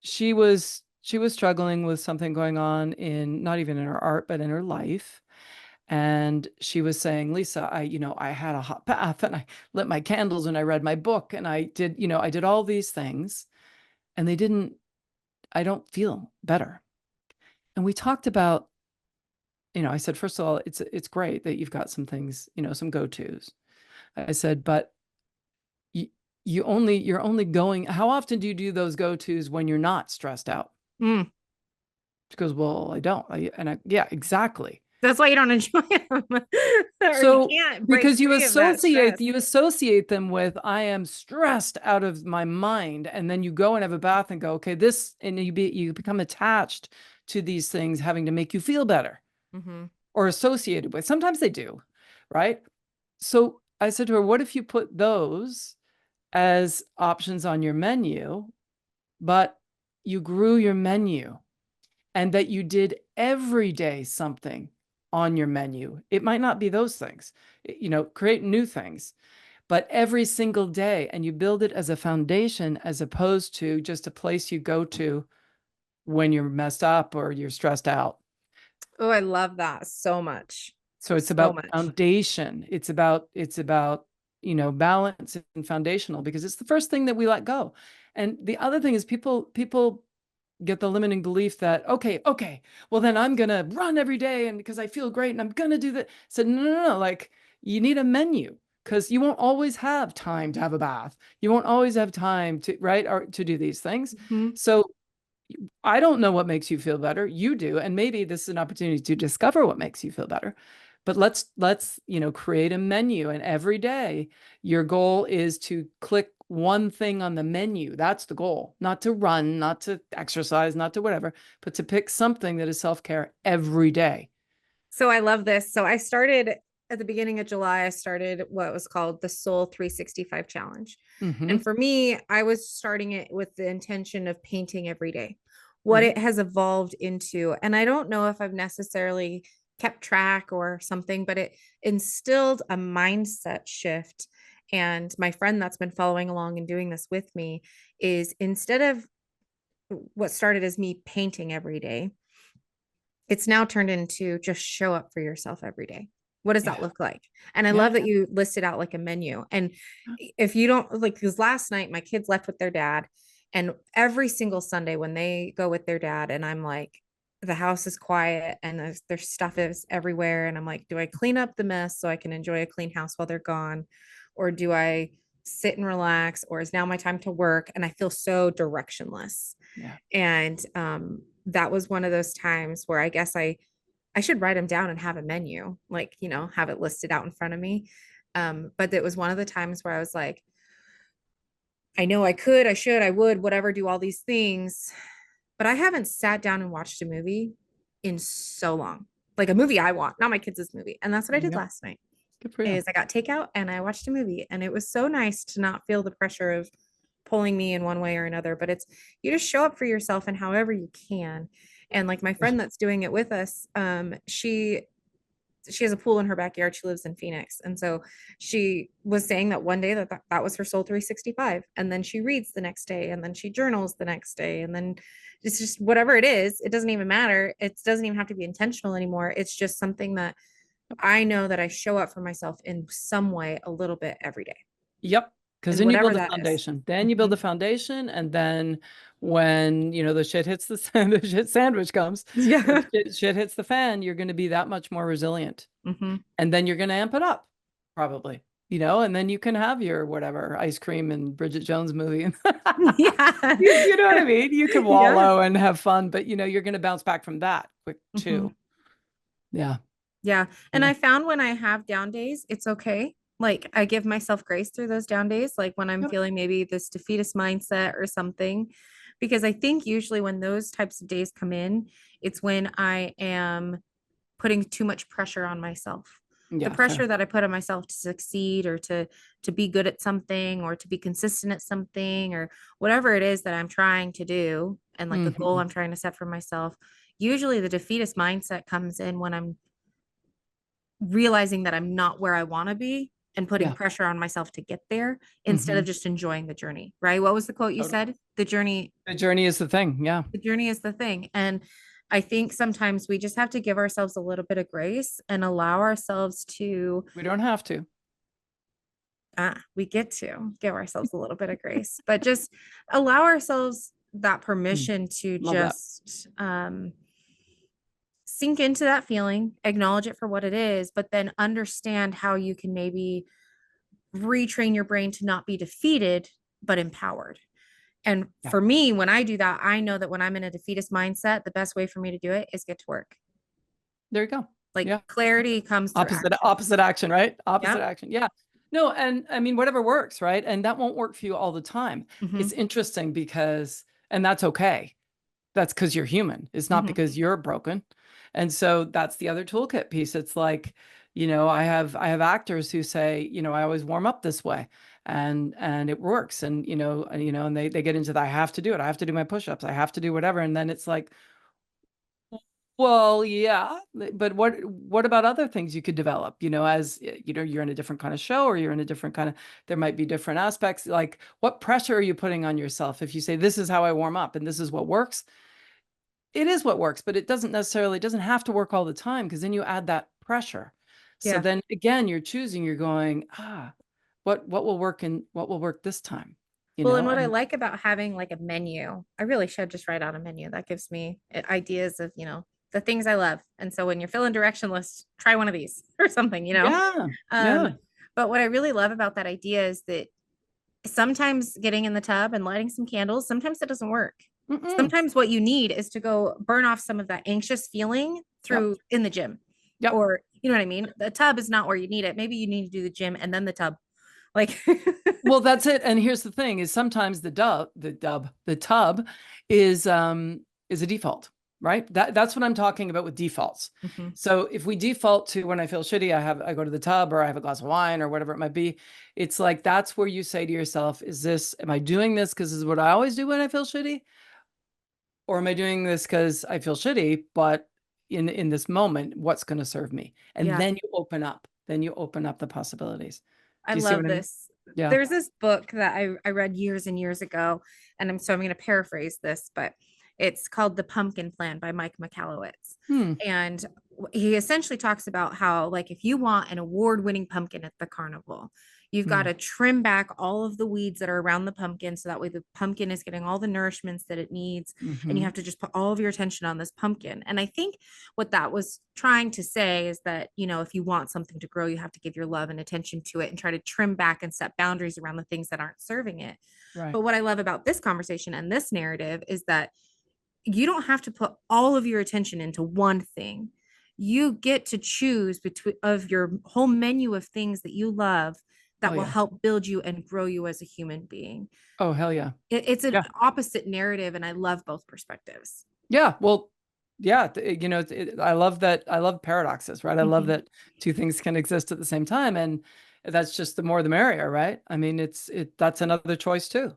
she was struggling with something going on in, not even in her art, but in her life. And she was saying, Lisa, I had a hot bath and I lit my candles and I read my book and I did all these things and I don't feel better. And we talked about, I said, first of all, it's great that you've got some things, some go-tos. I said, but you're only going, how often do you do those go-tos when you're not stressed out? Mm. She goes, well, I don't. Yeah, exactly. That's why you don't enjoy them. Or So you can't break because free of that stress. you associate them with, I am stressed out of my mind, and then you go and have a bath and go, okay, and you become attached to these things having to make you feel better Mm-hmm. or associated with. Sometimes they do, right? So I said to her, what if you put those as options on your menu, but you grew your menu, and that you did every day something on your menu? It might not be those things, create new things, but every single day, and you build it as a foundation as opposed to just a place you go to when you're messed up or you're stressed out. Oh, I love that so much. So it's So about much. foundation. It's about balance and foundational, because it's the first thing that we let go. And the other thing is people get the limiting belief that, okay, well then I'm going to run every day and because I feel great and I'm going to do that. So no, like you need a menu, because you won't always have time to have a bath. You won't always have time to, right, or to do these things. Mm-hmm. So I don't know what makes you feel better. You do. And maybe this is an opportunity to discover what makes you feel better. But let's create a menu, and every day your goal is to click one thing on the menu. That's the goal. Not to run, not to exercise, not to whatever, but to pick something that is self-care every day. So I love this. So I started at the beginning of July, I started what was called the Soul 365 Challenge. Mm-hmm. And for me, I was starting it with the intention of painting every day. What Mm-hmm. it has evolved into, and I don't know if I've necessarily kept track or something, but it instilled a mindset shift. And my friend that's been following along and doing this with me is, instead of what started as me painting every day, it's now turned into just show up for yourself every day. What does that look like? And I love that you listed out like a menu. And if you don't, like, because last night my kids left with their dad, and every single Sunday when they go with their dad, and I'm like, the house is quiet and their stuff is everywhere. And I'm like, do I clean up the mess so I can enjoy a clean house while they're gone? Or do I sit and relax? Or is now my time to work? And I feel so directionless. Yeah. And that was one of those times where I guess I should write them down and have a menu, like, have it listed out in front of me. But it was one of the times where I was like, I know I could, I should, I would, whatever, do all these things, but I haven't sat down and watched a movie in so long. Like a movie I want, not my kids' movie. And that's what I did last night. Good for you. Is I got takeout and I watched a movie, and it was so nice to not feel the pressure of pulling me in one way or another, but it's, you just show up for yourself and however you can. And like my friend that's doing it with us, she has a pool in her backyard. She lives in Phoenix. And so she was saying that one day that was her Soul 365. And then she reads the next day, and then she journals the next day. And then it's just whatever it is, it doesn't even matter. It doesn't even have to be intentional anymore. It's just something that I know that I show up for myself in some way a little bit every day. Yep. Because And then you build whatever a that is. foundation. Then you build a foundation, and then when the shit hits the shit sandwich comes, Yeah. shit hits the fan, you're going to be that much more resilient, Mm-hmm. and then you're going to amp it up, probably. And then you can have your whatever ice cream and Bridget Jones movie. Yeah. You know what I mean? You can Yeah. wallow and have fun, but you're going to bounce back from that quick too. Mm-hmm. Yeah. Yeah. And Yeah. I found when I have down days, it's okay. Like I give myself grace through those down days, like when I'm feeling maybe this defeatist mindset or something, because I think usually when those types of days come in, it's when I am putting too much pressure on myself. The Yeah. pressure Fair. that I put on myself to succeed or to be good at something or to be consistent at something or whatever it is that I'm trying to do and like a goal Mhm. I'm trying to set for myself. Usually the defeatist mindset comes in when I'm realizing that I'm not where I want to be and putting Yeah. pressure on myself to get there instead Hmm. of just enjoying the journey, right? What was the quote you Totally. said? The journey is the thing. Yeah. The journey is the thing. And I think sometimes we just have to give ourselves a little bit of grace and allow ourselves to, We don't have to. we get to give ourselves a little bit of grace, but just allow ourselves that Mm. permission to Love that. just sink into that feeling, acknowledge it for what it is, but then understand how you can maybe retrain your brain to not be defeated, but empowered. And Yeah. for me, when I do that, I know that when I'm in a defeatist mindset, the best way for me to do it is get to work. There you go. Like Yeah. clarity comes through action. Opposite action, right? Yeah. Opposite action. Yeah. No, and I mean, whatever works, right? And that won't work for you all the time. Mm-hmm. It's interesting because, and that's okay. That's because you're human. It's not Mm-hmm. because you're broken. And so that's the other toolkit piece. It's like, I have actors who say, I always warm up this way and it works. And they get into that. I have to do it. I have to do my push-ups. I have to do whatever. And then it's like, well, yeah, but what about other things you could develop, as you're in a different kind of show or you're in a different kind of, there might be different aspects. Like what pressure are you putting on yourself? If you say, this is how I warm up and this is what works, it is what works, but it doesn't have to work all the time because then you add that pressure. So Yeah. then again, you're going, what will work and what will work this time, Well, and what I and like about having like a menu, I really should just write out a menu. That gives me ideas of, the things I love. And so when you're feeling directionless, try one of these or something. yeah, Um, yeah. but what I really love about that idea is that sometimes getting in the tub and lighting some candles, sometimes that doesn't work. Mm-mm. Sometimes what you need is to go burn off some of that anxious feeling Yep. through in the gym. Yep. Or, you know what I mean? The tub is not where you need it. Maybe you need to do the gym and then the tub. Like, Well, that's it. And here's the thing: is sometimes the tub is a default, right? That's what I'm talking about with defaults. Mhm. So if we default to when I feel shitty, I go to the tub or I have a glass of wine or whatever it might be. It's like that's where you say to yourself, am I doing this because this is what I always do when I feel shitty? Or am I doing this because I feel shitty, but in this moment, what's going to serve me? And Yeah. then you open up. Then you open up the possibilities. I Do you see love what I mean? this. Yeah. There's this book that I read years and years ago, and I'm going to paraphrase this, but it's called The Pumpkin Plan by Mike Michalowicz. Hmm. And he essentially talks about how, like, if you want an award-winning pumpkin at the carnival, you've got to trim back all of the weeds that are around the pumpkin so that way the pumpkin is getting all the nourishments that it needs. And you Mm-hmm. have to just put all of your attention on this pumpkin. And I think what that was trying to say is that, if you want something to grow, you have to give your love and attention to it and try to trim back and set boundaries around the things that aren't serving it. Right. But what I love about this conversation and this narrative is that you don't have to put all of your attention into one thing. You get to choose between of your whole menu of things that you love that Oh will yeah. help build you and grow you as a human being. Oh hell yeah. It's an Yeah. opposite narrative, and I love both perspectives. Yeah. Well, yeah. I love that. I love paradoxes, right? I love Mhm. that two things can exist at the same time, and that's just the more the merrier, right? I mean, that's another choice too.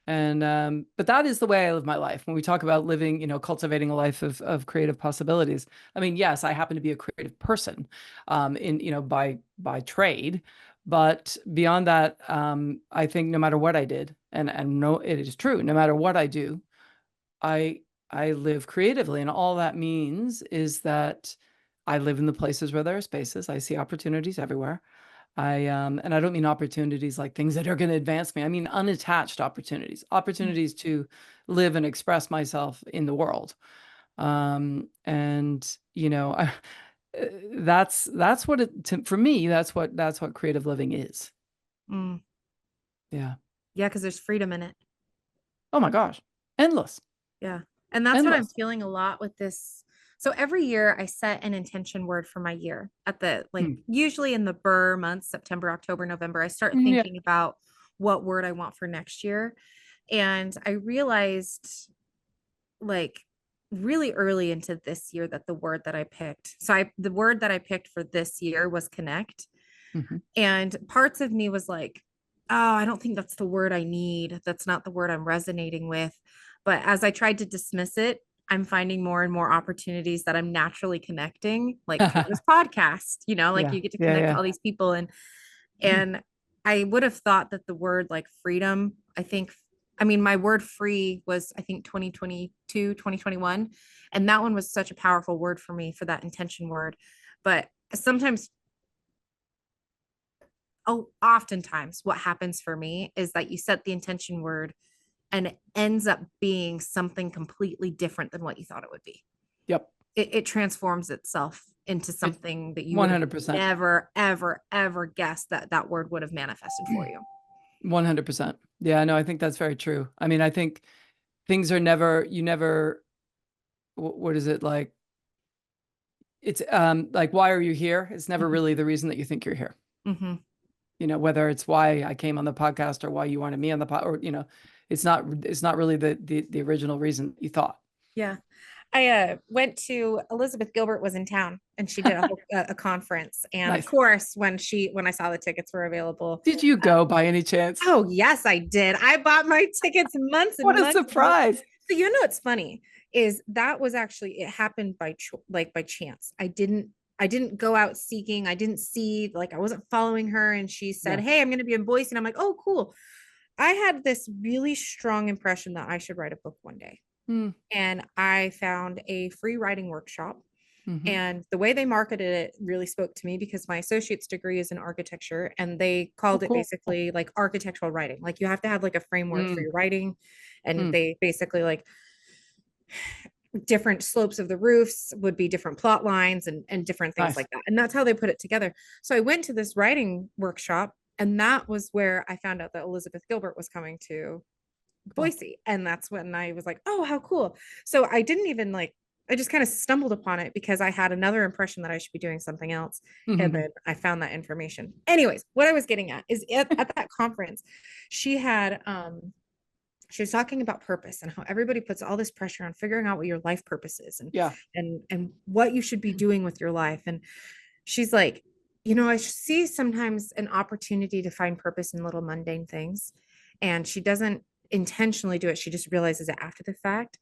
And but that is the way I live my life. When we talk about living, cultivating a life of creative possibilities. I mean, yes, I happen to be a creative person, by trade, but beyond that, I think no matter what I did, and no, it is true, no matter what I do, I I live creatively, and all that means is that I live in the places where there are spaces. I see opportunities everywhere. And I don't mean opportunities like things that are going to advance me. I mean unattached opportunities to live and express myself in the world. And that's what for me, that's what creative living is. Mm. Yeah. Yeah, because there's freedom in it. Oh my gosh. Endless. Yeah. And that's what I'm Endless. feeling a lot with this. So every year I set an intention word for my year at Hmm. usually in the Burr months, September, October, November, I start Yeah. thinking about what word I want for next year. And I realized like really early into this year that the word that I picked. The word that I picked for this year was connect. Mhm. And parts of me was like, oh, I don't think that's the word I need. That's not the word I'm resonating with. But as I tried to dismiss it, I'm finding more and more opportunities that I'm naturally connecting, like through this podcast, like Yeah. you get to Yeah. connect to Yeah. all these people. And I would have thought that the word like freedom, I mean, my word free was, I think 2022, 2021. And that one was such a powerful word for me for that intention word. But sometimes, oftentimes what happens for me is that you set the intention word and it ends up being something completely different than what you thought it would be. Yep. It transforms itself into It something that you would have 100%. never, ever, ever guessed that that word would have manifested for you. 100%. Yeah, no, I think that's very true. I mean, I think things are never, what is it like? It's like, why are you here? It's never really the reason that you think you're here. Mm-hmm. Whether it's why I came on the podcast or why you wanted me on the pod, or, it's not really the original reason you thought. Yeah. I went to Elizabeth Gilbert was in town and she did a conference. And of Nice. course, when I saw the tickets were available. Did you go by any chance? Oh, yes, I did. I bought my tickets months and What a months. surprise. So what's funny is that was actually, it happened by chance. I didn't go out seeking. I didn't see, like, I wasn't following her and she said, Yeah. hey, I'm going to be in Boise. And I'm like, oh, cool. I had this really strong impression that I should write a book one day. And I found a free writing workshop. Mm-hmm. And the way they marketed it really spoke to me because my associate's degree is in architecture and they called it basically like architectural writing. Like you have to have like a framework for your writing. And they basically like different slopes of the roofs would be different plot lines and different things like that. And that's how they put it together. So I went to this writing workshop and that was where I found out that Elizabeth Gilbert was coming to Boise. And that's when I was like, oh, how cool. So I didn't even I just kind of stumbled upon it because I had another impression that I should be doing something else. And then I found that information. Anyways, what I was getting at is at that conference, she was talking about purpose and how everybody puts all this pressure on figuring out what your life purpose is and what you should be doing with your life. And she's like, I see sometimes an opportunity to find purpose in little mundane things. And she doesn't intentionally do it. She just realizes it after the fact.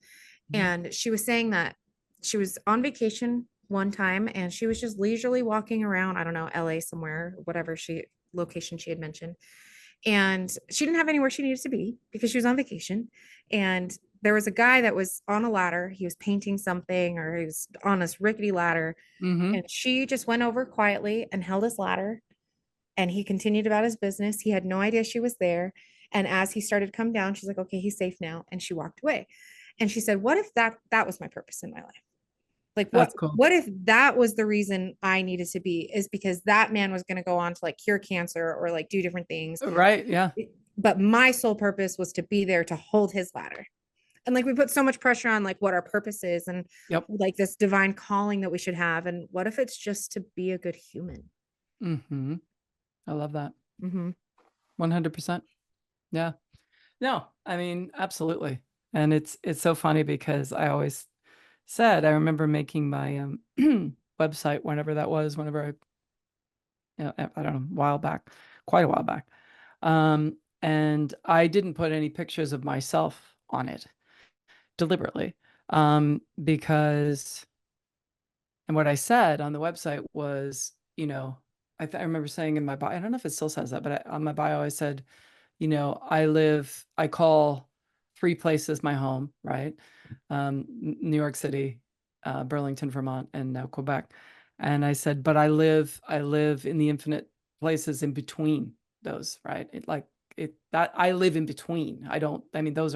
And she was saying that she was on vacation one time and she was just leisurely walking around, I don't know, LA somewhere, whatever location she had mentioned. And she didn't have anywhere she needed to be because she was on vacation. And there was a guy that was on a ladder. He was painting something or he was on this rickety ladder. And she just went over quietly and held his ladder. And he continued about his business. He had no idea she was there. And as he started to come down, she's like, okay, he's safe now. And she walked away. And she said, what if that was my purpose in my life? Like what if that was the reason I needed to be, is because that man was going to go on to like cure cancer or like do different things. Right. Yeah. But my sole purpose was to be there to hold his ladder. And like we put so much pressure on like what our purpose is and like this divine calling that we should have. And what if it's just to be a good human? I love that. 100%. Yeah. No, I mean, absolutely. And it's so funny because I always said, I remember making my website whenever I don't know, quite a while back. And I didn't put any pictures of myself on it deliberately because, and what I said on the website was, I remember saying in my bio, I don't know if it still says that, but on my bio, I said, I call 3 places my home, right? New York City, Burlington, Vermont, and now Quebec. And I said, but I live in the infinite places in between those, right? That I live in between. Those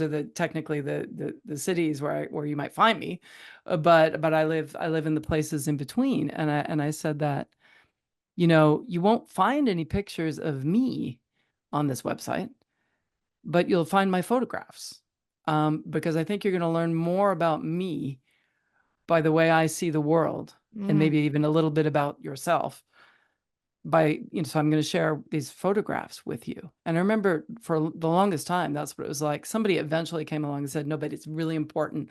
are technically the cities where you might find me, but I live in the places in between. And I said that, you won't find any pictures of me on this website, but you'll find my photographs because I think you're going to learn more about me by the way I see the world and maybe even a little bit about yourself so I'm going to share these photographs with you. And I remember for the longest time, that's what it was like. Somebody eventually came along and said, no, but it's really important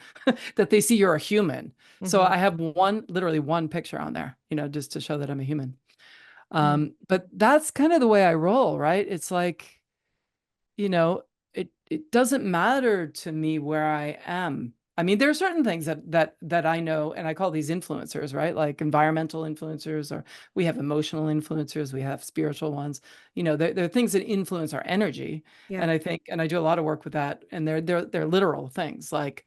that they see you're a human. So I have literally one picture on there, just to show that I'm a human. But that's kind of the way I roll, right? It's like, it doesn't matter to me where I am. I mean, there are certain things that I know, and I call these influencers, right? Like environmental influencers, or we have emotional influencers, we have spiritual ones. There are things that influence our energy. Yeah. And I do a lot of work with that. And they're literal things like,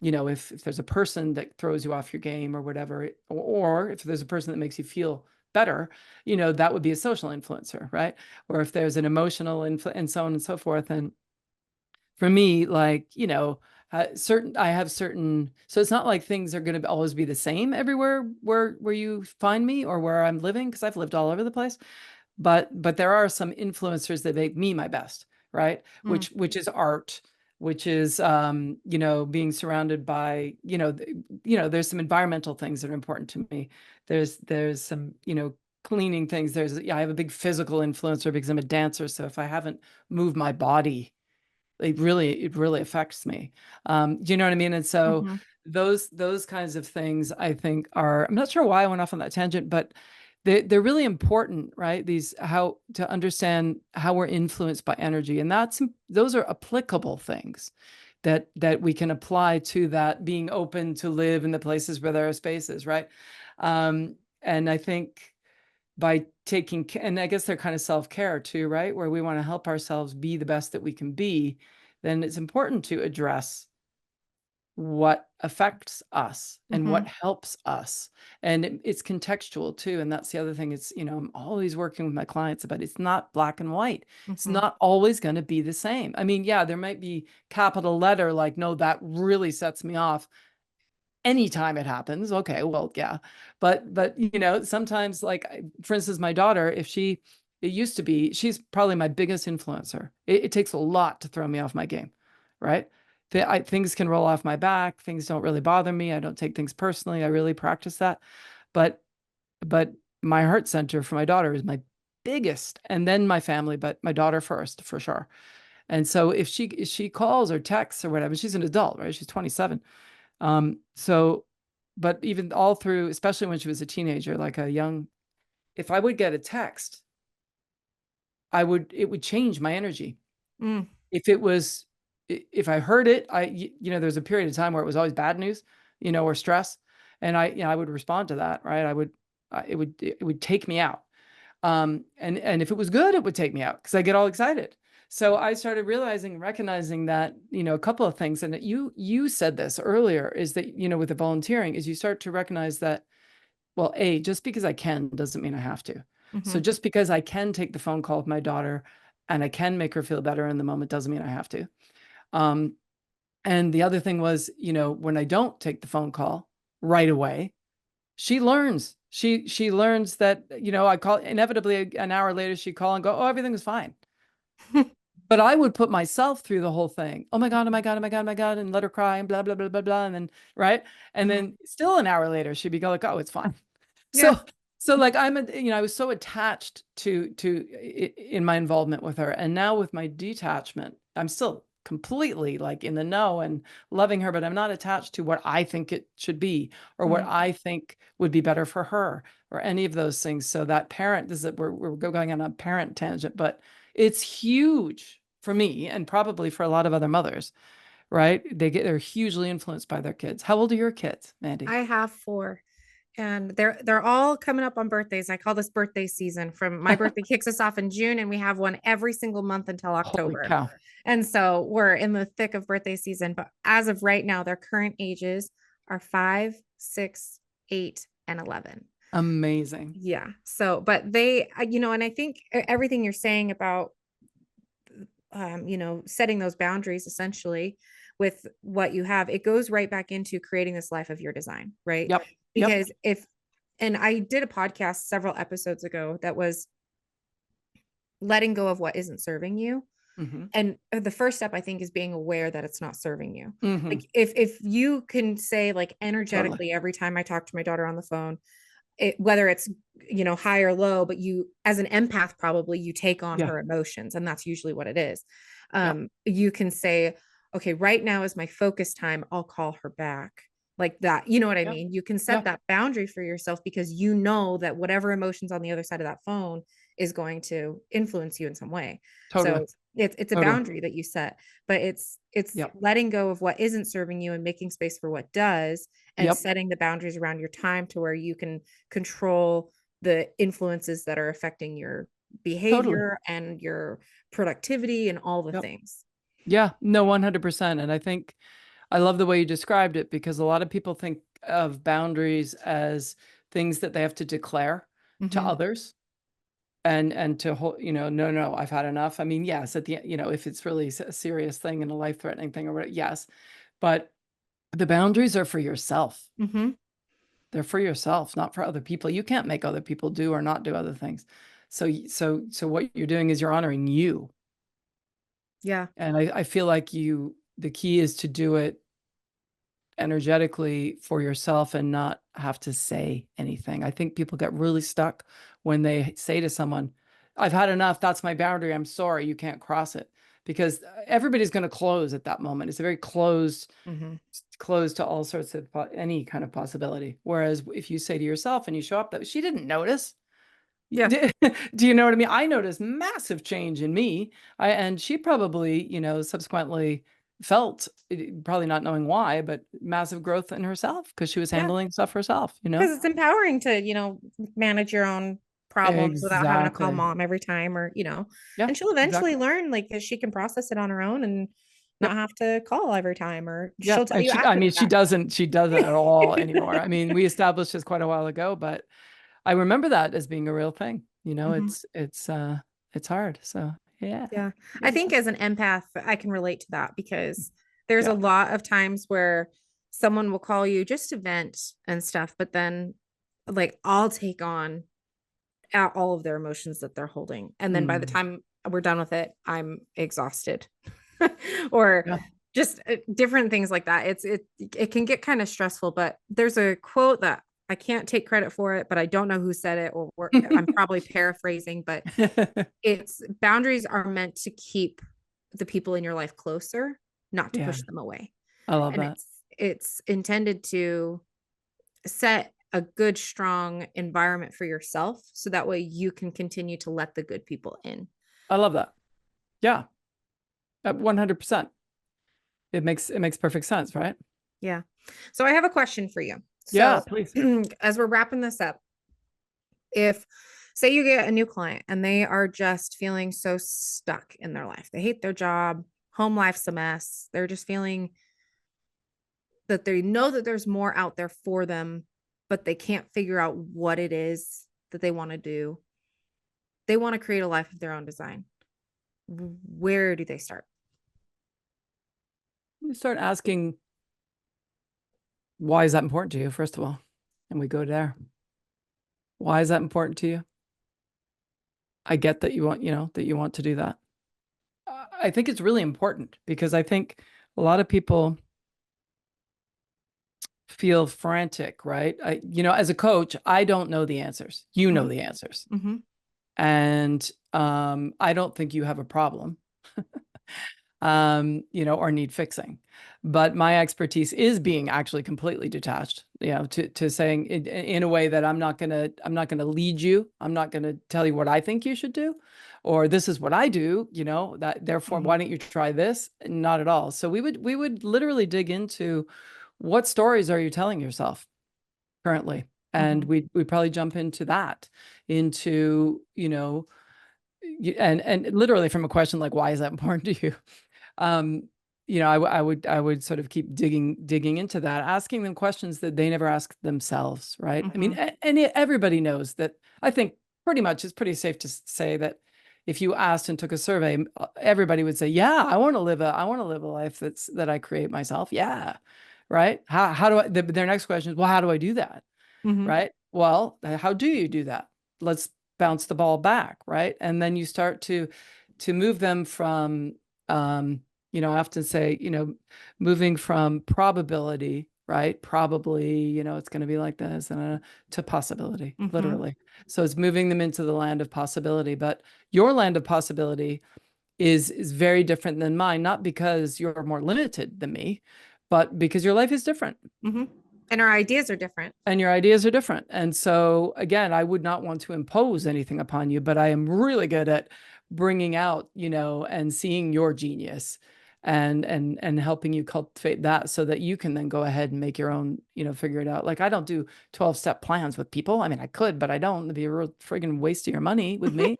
if there's a person that throws you off your game or whatever, or if there's a person that makes you feel better, that would be a social influencer, right? Or if there's an emotional influence and so on and so forth. And for me, like, I have certain, so it's not like things are going to always be the same everywhere where you find me or where I'm living, because I've lived all over the place. But there are some influencers that make me my best, right? Which is art, which is being surrounded by, there's some environmental things that are important to me. There's some, cleaning things. I have a big physical influencer because I'm a dancer. So if I haven't moved my body, it really affects me. Do you know what I mean? And so those kinds of things, I think, I'm not sure why I went off on that tangent, but they're really important, right? How to understand how we're influenced by energy. And those are applicable things that we can apply to that being open to live in the places where there are spaces, right? And I think by and I guess they're kind of self-care too, right? Where we want to help ourselves be the best that we can be, then it's important to address what affects us and what helps us. And it's contextual too. And that's the other thing. It's, I'm always working with my clients about it's not black and white. It's not always going to be the same. I mean, yeah, there might be capital letter, like, no, that really sets me off. Anytime it happens. Okay, well, yeah. But sometimes, like, for instance, my daughter, it used to be, she's probably my biggest influencer. It takes a lot to throw me off my game, right? Things can roll off my back. Things don't really bother me. I don't take things personally. I really practice that. But my heart center for my daughter is my biggest, and then my family, but my daughter first, for sure. And so if she calls or texts or whatever, she's an adult, right? She's 27. But even all through, especially when she was a teenager, like if I would get a text, it would change my energy. If I heard it, there's a period of time where it was always bad news, or stress. And I would respond to that, right? It would take me out. And if it was good, it would take me out because I get all excited. So I started recognizing that, a couple of things, and that you said this earlier, is that, with the volunteering, is you start to recognize that, well, just because I can doesn't mean I have to. So just because I can take the phone call with my daughter and I can make her feel better in the moment doesn't mean I have to. And the other thing was, when I don't take the phone call right away, she learns. She learns that, I call, inevitably an hour later, she'd call and go, oh, everything was fine. But I would put myself through the whole thing. Oh my God, oh my God, oh my God, oh my God, and let her cry and blah, blah, blah, blah, blah. And then, right. And then still an hour later, she'd be like, oh, it's fine. So like I was so attached to in my involvement with her. And now with my detachment, I'm still completely like in the know and loving her, but I'm not attached to what I think it should be or what I think would be better for her or any of those things. So that we're going on a parent tangent, but it's huge for me and probably for a lot of other mothers, right? They're hugely influenced by their kids. How old are your kids, Mandy? I have 4. And they're all coming up on birthdays. I call this birthday season. From my birthday kicks us off in June, and we have one every single month until October. Holy cow. And so we're in the thick of birthday season. But as of right now, their current ages are 5, 6, 8, and 11. Amazing. Yeah. So, but they, and I think everything you're saying about, setting those boundaries essentially with what you have, it goes right back into creating this life of your design, right? Yep. Because and I did a podcast several episodes ago that was letting go of what isn't serving you. And the first step, I think, is being aware that it's not serving you. Like if you can say, like, energetically, every time I talk to my daughter on the phone, whether it's, high or low, but you, as an empath, probably you take on Yeah. her emotions, and that's usually what it is. Yeah. You can say, okay, right now is my focus time. I'll call her back, like that. You know what I Yeah. mean? You can Yeah. set that boundary for yourself, because you know that whatever emotions on the other side of that phone is going to influence you in some way. Totally. So it's a Totally. boundary that you set, but it's Yep. letting go of what isn't serving you and making space for what does, and Yep. setting the boundaries around your time to where you can control the influences that are affecting your Totally. behavior and your productivity and all the Yep. things. Yeah. No, 100%. And I think I love the way you described it, because a lot of people think of boundaries as things that they have to declare to others, and to hold, no, I've had enough. I mean, yes, at the end, if it's really a serious thing and a life-threatening thing or whatever, yes, but the boundaries are for yourself. Mm-hmm. They're for yourself, not for other people. You can't make other people do or not do other things. So what you're doing is you're honoring you. Yeah. And I feel like the key is to do it energetically for yourself and not have to say anything. I think people get really stuck when they say to someone, I've had enough. That's my boundary. I'm sorry. You can't cross it, because everybody's going to close at that moment. It's a very closed to all sorts of any kind of possibility. Whereas if you say to yourself and you show up that she didn't notice, Yeah. do you know what I mean? I noticed massive change in me. And she probably, subsequently felt, probably not knowing why, but massive growth in herself, because she was Yeah. handling stuff herself, Because it's empowering to, manage your own problems without having to call Exactly. mom every time, or, Yeah, and she'll eventually exactly. learn, like, that she can process it on her own and not Yep. have to call every time, or Yeah. she'll tell And you I after the mean, fact. she doesn't at all anymore. I mean, we established this quite a while ago, but I remember that as being a real thing. Mhm. It's hard. So yeah. Yeah. I Yeah. think as an empath, I can relate to that, because there's a Yeah. lot of times where someone will call you just to vent and stuff, but then, like, I'll take on all of their emotions that they're holding. And then by the Mm. time we're done with it, I'm exhausted. Or Yeah. just different things like that. It can get kind of stressful, but there's a quote that I can't take credit for it, but I don't know who said it, or I'm probably paraphrasing, but it's boundaries are meant to keep the people in your life closer, not to Yeah. push them away. I love And that. it's intended to set a good, strong environment for yourself, so that way you can continue to let the good people in. I love that. Yeah. 100%. It makes perfect sense, right? Yeah. So I have a question for you. Yeah, So please. as we're wrapping this up, if, say, you get a new client and they are just feeling so stuck in their life, they hate their job, home life's a mess, they're just feeling that they know that there's more out there for them, but they can't figure out what it is that they want to do. They want to create a life of their own design. Where do they start? You start asking, why is that important to you, first of all? And we go there. Why is that important to you? I get that you want to do that. I think it's really important, because I think a lot of people feel frantic, right? As a coach, I don't know the answers. You know Mhm. the answers. Mhm. And I don't think you have a problem, or need fixing. But my expertise is being actually completely detached, to saying in a way that I'm not gonna lead you. I'm not gonna tell you what I think you should do, or this is what I do, that therefore Mhm. why don't you try this? Not at all. So we would literally dig into, what stories are you telling yourself currently? And Mhm. we probably jump into that, into, and literally from a question like, why is that important to you? Um, I would sort of keep digging into that, asking them questions that they never ask themselves, right? I mean, Mhm. everybody knows that. I think pretty much it's pretty safe to say that if you asked and took a survey, everybody would say, yeah, I want to live a life that I create myself. Yeah. Right. How do their next question is, well, how do I do that? Mhm. Right. Well, how do you do that? Let's bounce the ball back. Right. And then you start to move them from, I often say, moving from probability right? Probably, it's going to be like this, and to possibility, Mhm. literally. So it's moving them into the land of possibility. But your land of possibility is very different than mine, not because you're more limited than me, but because your life is different. Mhm. And our ideas are different. And your ideas are different. And so, again, I would not want to impose anything upon you, but I am really good at bringing out, and seeing your genius and helping you cultivate that so that you can then go ahead and make your own, figure it out. Like, I don't do 12-step plans with people. I mean, I could, but I don't. It'd be a real friggin' waste of your money with me.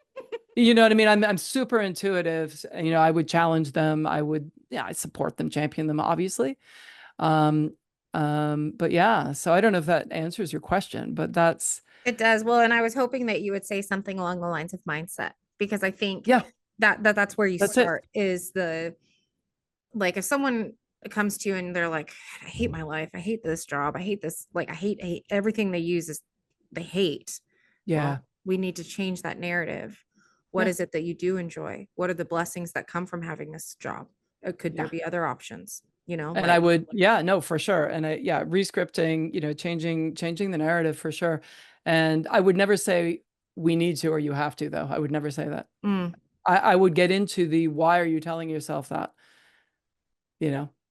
You know what I mean? I'm super intuitive. I would challenge them. I support them, champion them, obviously. Um, but yeah, so I don't know if that answers your question, but that's, It does. Well, and I was hoping that you would say something along the lines of mindset, because I think yeah, that's where you that's it. start, is the, like, if someone comes to you and they're like, I hate my life, I hate this job, I hate this, like, I hate everything they use is they hate. Yeah. Well, we need to change that narrative. What Yeah. is it that you do enjoy? What are the blessings that come from having this job? Could there Yeah. be other options? And I Like, would, yeah, no, for sure. And rescripting, changing the narrative for sure. And I would never say we need to, or you have to, though. I would never say that. mm, I would get into the, why are you telling yourself that?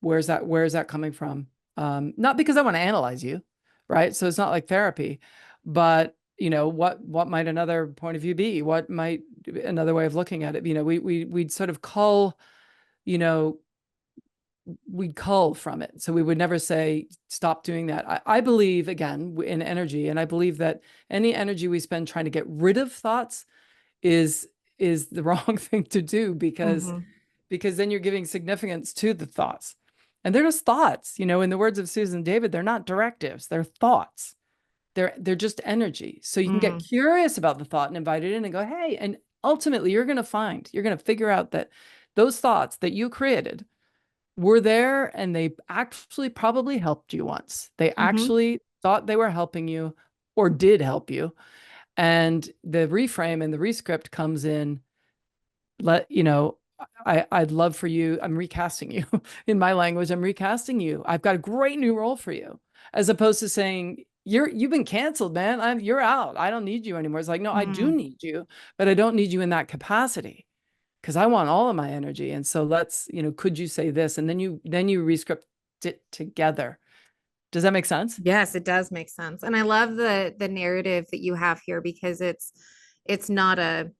Where's that coming from? Not because I want to analyze you, right? So it's not like therapy, but what might another point of view be? What might another way of looking at it? We'd sort of you know, we'd cull from it. So we would never say, stop doing that. I believe, again, in energy, and I believe that any energy we spend trying to get rid of thoughts is the wrong thing to do, because mhm, then you're giving significance to the thoughts. And they're just thoughts, in the words of Susan David, they're not directives, they're thoughts. They're just energy. So you can get mm, curious about the thought and invite it in and go, hey, and ultimately you're going to figure out that those thoughts that you created were there, and they actually probably helped you once. They mhm, actually thought they were helping you or did help you. And the reframe and the rescript comes in, I'd love for you. I'm recasting you in my language. I'm recasting you. I've got a great new role for you, as opposed to saying, you've been canceled, man. You're out. I don't need you anymore. It's like, no, I do mm. need you, but I don't need you in that capacity, because I want all of my energy. And so let's, could you say this? And then you rescript it together. Does that make sense? Yes, it does make sense. And I love the narrative that you have here, because it's not a,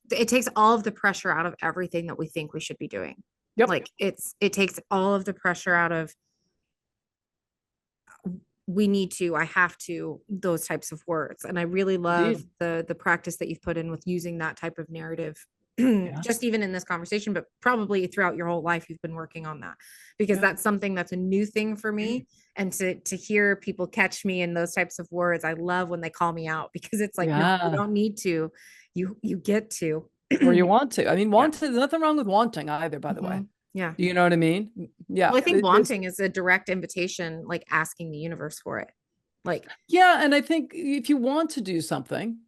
it takes all of the pressure out of everything that we think we should be doing. Yep. Like, it takes all of the pressure out of, we need to, I have to, those types of words. And I really love Indeed. the practice that you've put in with using that type of narrative, Yeah. just even in this conversation, but probably throughout your whole life you've been working on that, because Yeah. that's something that's a new thing for me. And to hear people catch me in those types of words, I love when they call me out, because it's like, no, you Yeah. don't need to, you get to. Or you want to. I mean, Yeah. there's nothing wrong with wanting either, by the way. Mhm. Yeah. Do you know what I mean? Yeah. Well, I think There's, wanting is a direct invitation, like asking the universe for it. Like, yeah. And I think if you want to do something,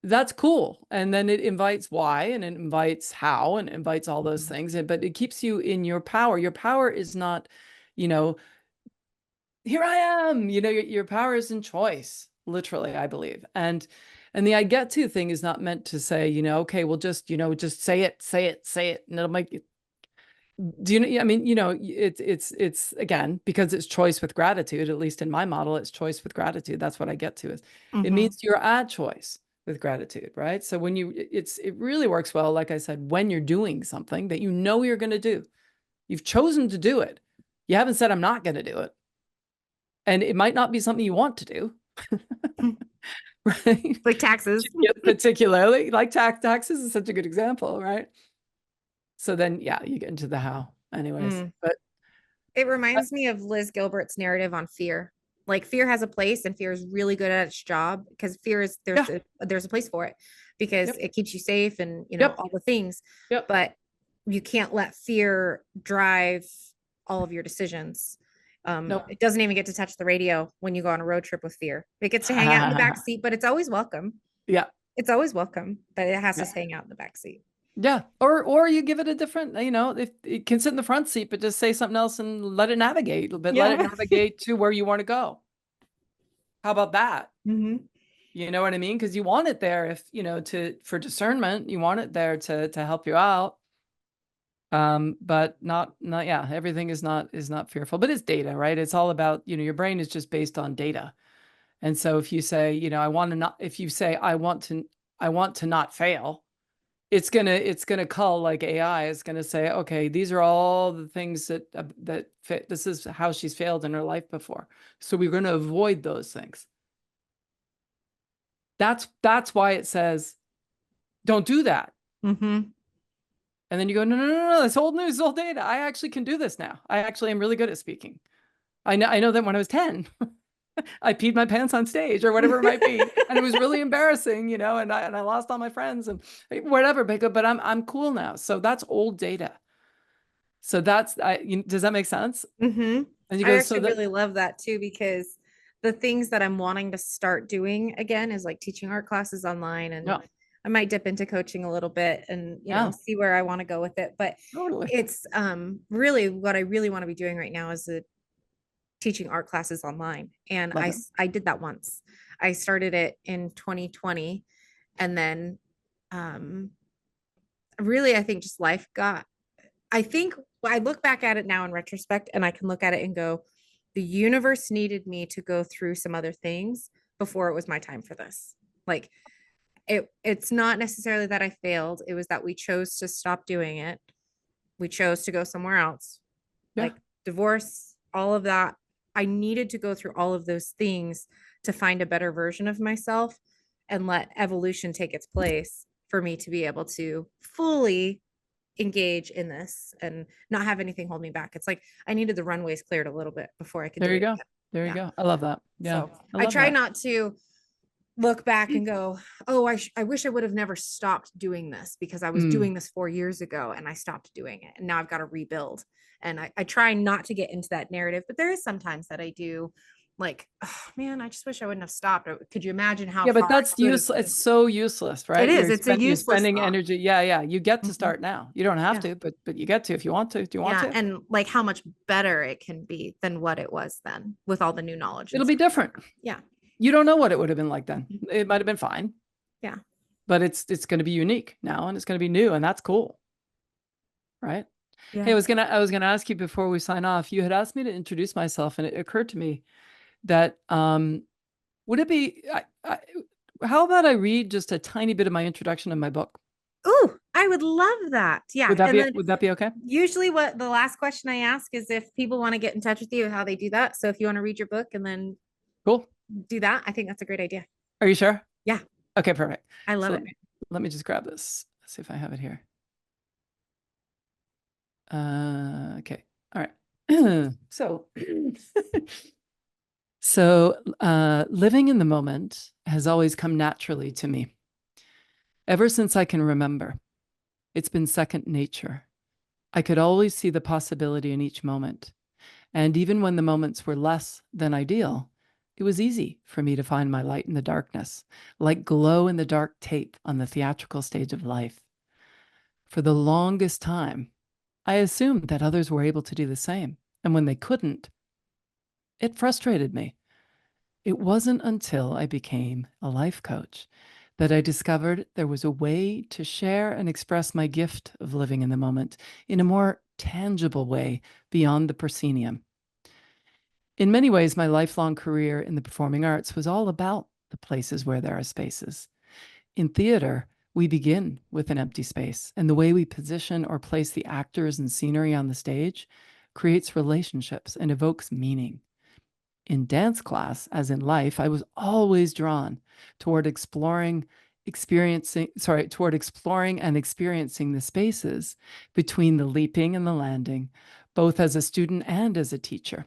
that's cool. And then it invites why, and it invites how, and it invites all those things. But it keeps you in your power. Your power is not, you know, here I am, your power is in choice, literally, I believe. And the I get to thing is not meant to say, okay, well, just say it, and it'll make it. Do you know? I mean, it's again, because it's choice with gratitude. At least in my model, it's choice with gratitude. That's what I get to, is it mhm. means you're at choice with gratitude, right? So when it really works well, like I said, when you're doing something that you're going to do, you've chosen to do it. You haven't said, I'm not going to do it. And it might not be something you want to do, right? Like taxes. Yeah, particularly like taxes is such a good example, right? So then, yeah, you get into the how anyways, Mm. but It uh, reminds me of Liz Gilbert's narrative on fear. Like, fear has a place, and fear is really good at its job, because fear is, yeah, there's a place for it, because yep, it keeps you safe and yep, all the things. yep, But you can't let fear drive all of your decisions. nope. It doesn't even get to touch the radio when you go on a road trip with fear. It gets to hang out in the back seat, but it's always welcome. Yeah, It's always welcome, but it has yeah. to hang out in the back seat. Yeah. Or you give it a different, if it can sit in the front seat, but just say something else and let it navigate, but let it Yeah. navigate to where you want to go. How about that? Mm-hmm. You know what I mean? Because you want it there if, for discernment, you want it there to help you out. But not, yeah, everything is not fearful, but it's data, right? It's all about, your brain is just based on data. And so if you say, if you say, I want to not fail, it's gonna call like AI. It's gonna say, okay, these are all the things that fit. This is how she's failed in her life before. So we're going to avoid those things. That's why it says, don't do that. Mm-hmm. And then you go, no, that's old news, old data. I actually can do this now. I actually am really good at speaking. I know that when I was 10, I peed my pants on stage or whatever it might be. And it was really embarrassing, and I lost all my friends and whatever, but I'm cool now. So that's old data. So does that make sense? Mm-hmm. And you I go, actually really love that too, because the things that I'm wanting to start doing again is like teaching art classes online, and yeah, I might dip into coaching a little bit and, yeah, see where I want to go with it. But totally. it's really what I really want to be doing right now is teaching art classes online. And Love it. I did that once. I started it in 2020, and then um really I think just life got I think I look back at it now in retrospect, and I can look at it and go, the universe needed me to go through some other things before it was my time for this. Like it's not necessarily that I failed. It was that we chose to stop doing it. We chose to go somewhere else. Yeah, Like divorce, all of that. I needed to go through all of those things to find a better version of myself and let evolution take its place for me to be able to fully engage in this and not have anything hold me back. It's like I needed the runways cleared a little bit before I could there do you it go. again. There you Yeah. go. I love that. Yeah, So I I love try that. not to look back and go, oh, I wish I would have never stopped doing this, because I was doing this 4 years ago and I stopped doing it. And now I've got to rebuild. And I try not to get into that narrative, but there is sometimes that I do, like, oh man, I just wish I wouldn't have stopped. Could you imagine how Yeah, but far I that's could have useless. been? It's so useless, It right? is. It's a You're useless spending thought. energy. Yeah, yeah. You get to Mhm. start now. You don't have Yeah. to, but you get to if you want to. Do you want Yeah. to? And like how much better it can be than what it was then with all the new knowledge and It'll be stuff. different. Yeah. You don't know what it would have been like then. Mhm. It might have been fine, Yeah. but it's going to be unique now, and it's going to be new, and that's cool, right? Hey, Yeah. I was gonna ask you before we sign off. You had asked me to introduce myself, and it occurred to me that would it be how about I read just a tiny bit of my introduction in my book? Ooh, I would love that. Yeah. And then Would that be okay? usually what the last question I ask is if people want to get in touch with you, how they do that. So if you want to read your book and then Cool. do that, I think that's a great idea. Are you sure? Yeah. Okay, perfect. I love So it. let me just grab this. Let's see if I have it here. Okay. All right. So living in the moment has always come naturally to me. Ever since I can remember, it's been second nature. I could always see the possibility in each moment. And even when the moments were less than ideal, it was easy for me to find my light in the darkness, like glow in the dark tape on the theatrical stage of life. For the longest time, I assumed that others were able to do the same. And when they couldn't, it frustrated me. It wasn't until I became a life coach that I discovered there was a way to share and express my gift of living in the moment in a more tangible way beyond the proscenium. In many ways, my lifelong career in the performing arts was all about the places where there are spaces. In theater, we begin with an empty space, and the way we position or place the actors and scenery on the stage creates relationships and evokes meaning. In dance class, as in life, I was always drawn toward exploring and experiencing the spaces between the leaping and the landing, both as a student and as a teacher.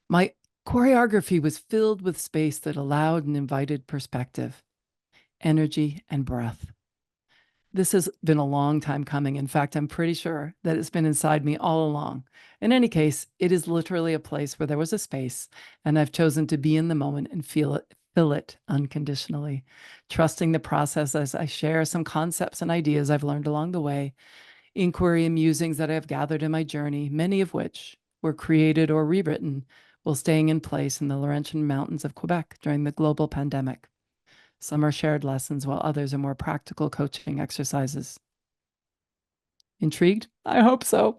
My choreography was filled with space that allowed and invited perspective, energy, and breath. This has been a long time coming. In fact, I'm pretty sure that it's been inside me all along. In any case, it is literally a place where there was a space, and I've chosen to be in the moment and fill fill it unconditionally, trusting the process as I share some concepts and ideas I've learned along the way, inquiry and musings that I have gathered in my journey, many of which were created or rewritten while staying in place in the Laurentian Mountains of Quebec during the global pandemic. Some are shared lessons, while others are more practical coaching exercises. Intrigued? I hope so.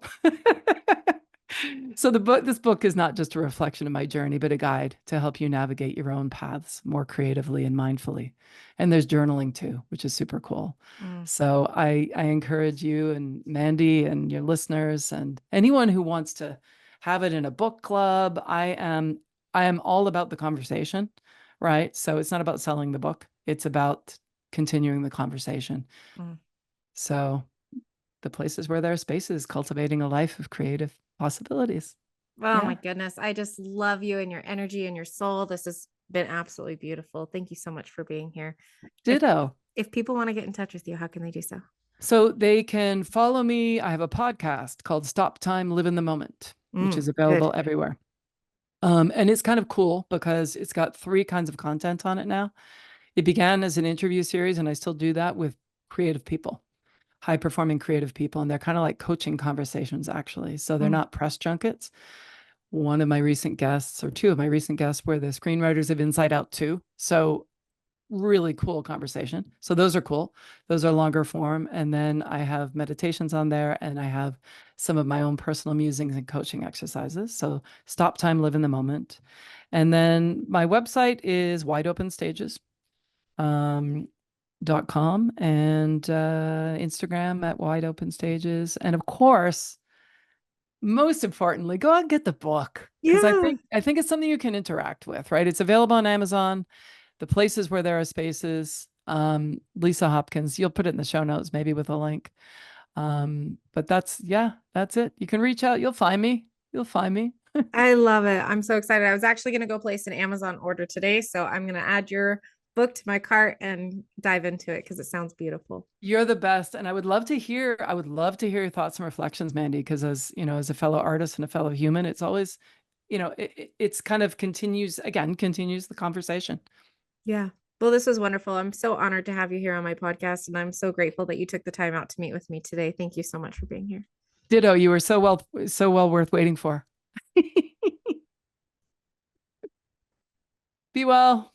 So this book is not just a reflection of my journey, but a guide to help you navigate your own paths more creatively and mindfully. And there's journaling too, which is super cool. So I encourage you and Mandy and your listeners and anyone who wants to have it in a book club. I am all about the conversation, right? So it's not about selling the book. It's about continuing the conversation. So the places where there are spaces, cultivating a life of creative possibilities. Oh my goodness. I just love you and your energy and your soul. This has been absolutely beautiful. Thank you so much for being here. Ditto. If people want to get in touch with you, how can they do so? So they can follow me. I have a podcast called Stop Time, Live in the Moment, which is available everywhere. And it's kind of cool because it's got 3 kinds of content on it now. It began as an interview series, and I still do that with creative people, high-performing creative people, and they're kind of like coaching conversations, actually. So they're not press junkets. One of my recent guests, or 2 of my recent guests, were the screenwriters of Inside Out 2. So really cool conversation. So those are cool. Those are longer form. And then I have meditations on there, and I have some of my own personal musings and coaching exercises. So Stop Time, Live in the Moment. And then my website is wideopenstages.com, and Instagram at wideopenstages. And of course, most importantly, go out and get the book, because I think it's something you can interact with, right? It's available on Amazon, the places where there are spaces. Lisa Hopkins, you'll put it in the show notes, maybe with a link. But that's it. You can reach out. You'll find me. I love it. I'm so excited. I was actually going to go place an Amazon order today. So I'm going to add your book to my cart and dive into it because it sounds beautiful. You're the best. And I would love to hear your thoughts and reflections, Mandy, because as a fellow artist and a fellow human, it's always, it's kind of continues the conversation. Yeah. Well, this was wonderful. I'm so honored to have you here on my podcast, and I'm so grateful that you took the time out to meet with me today. Thank you so much for being here. Ditto. You were so well worth waiting for. Be well.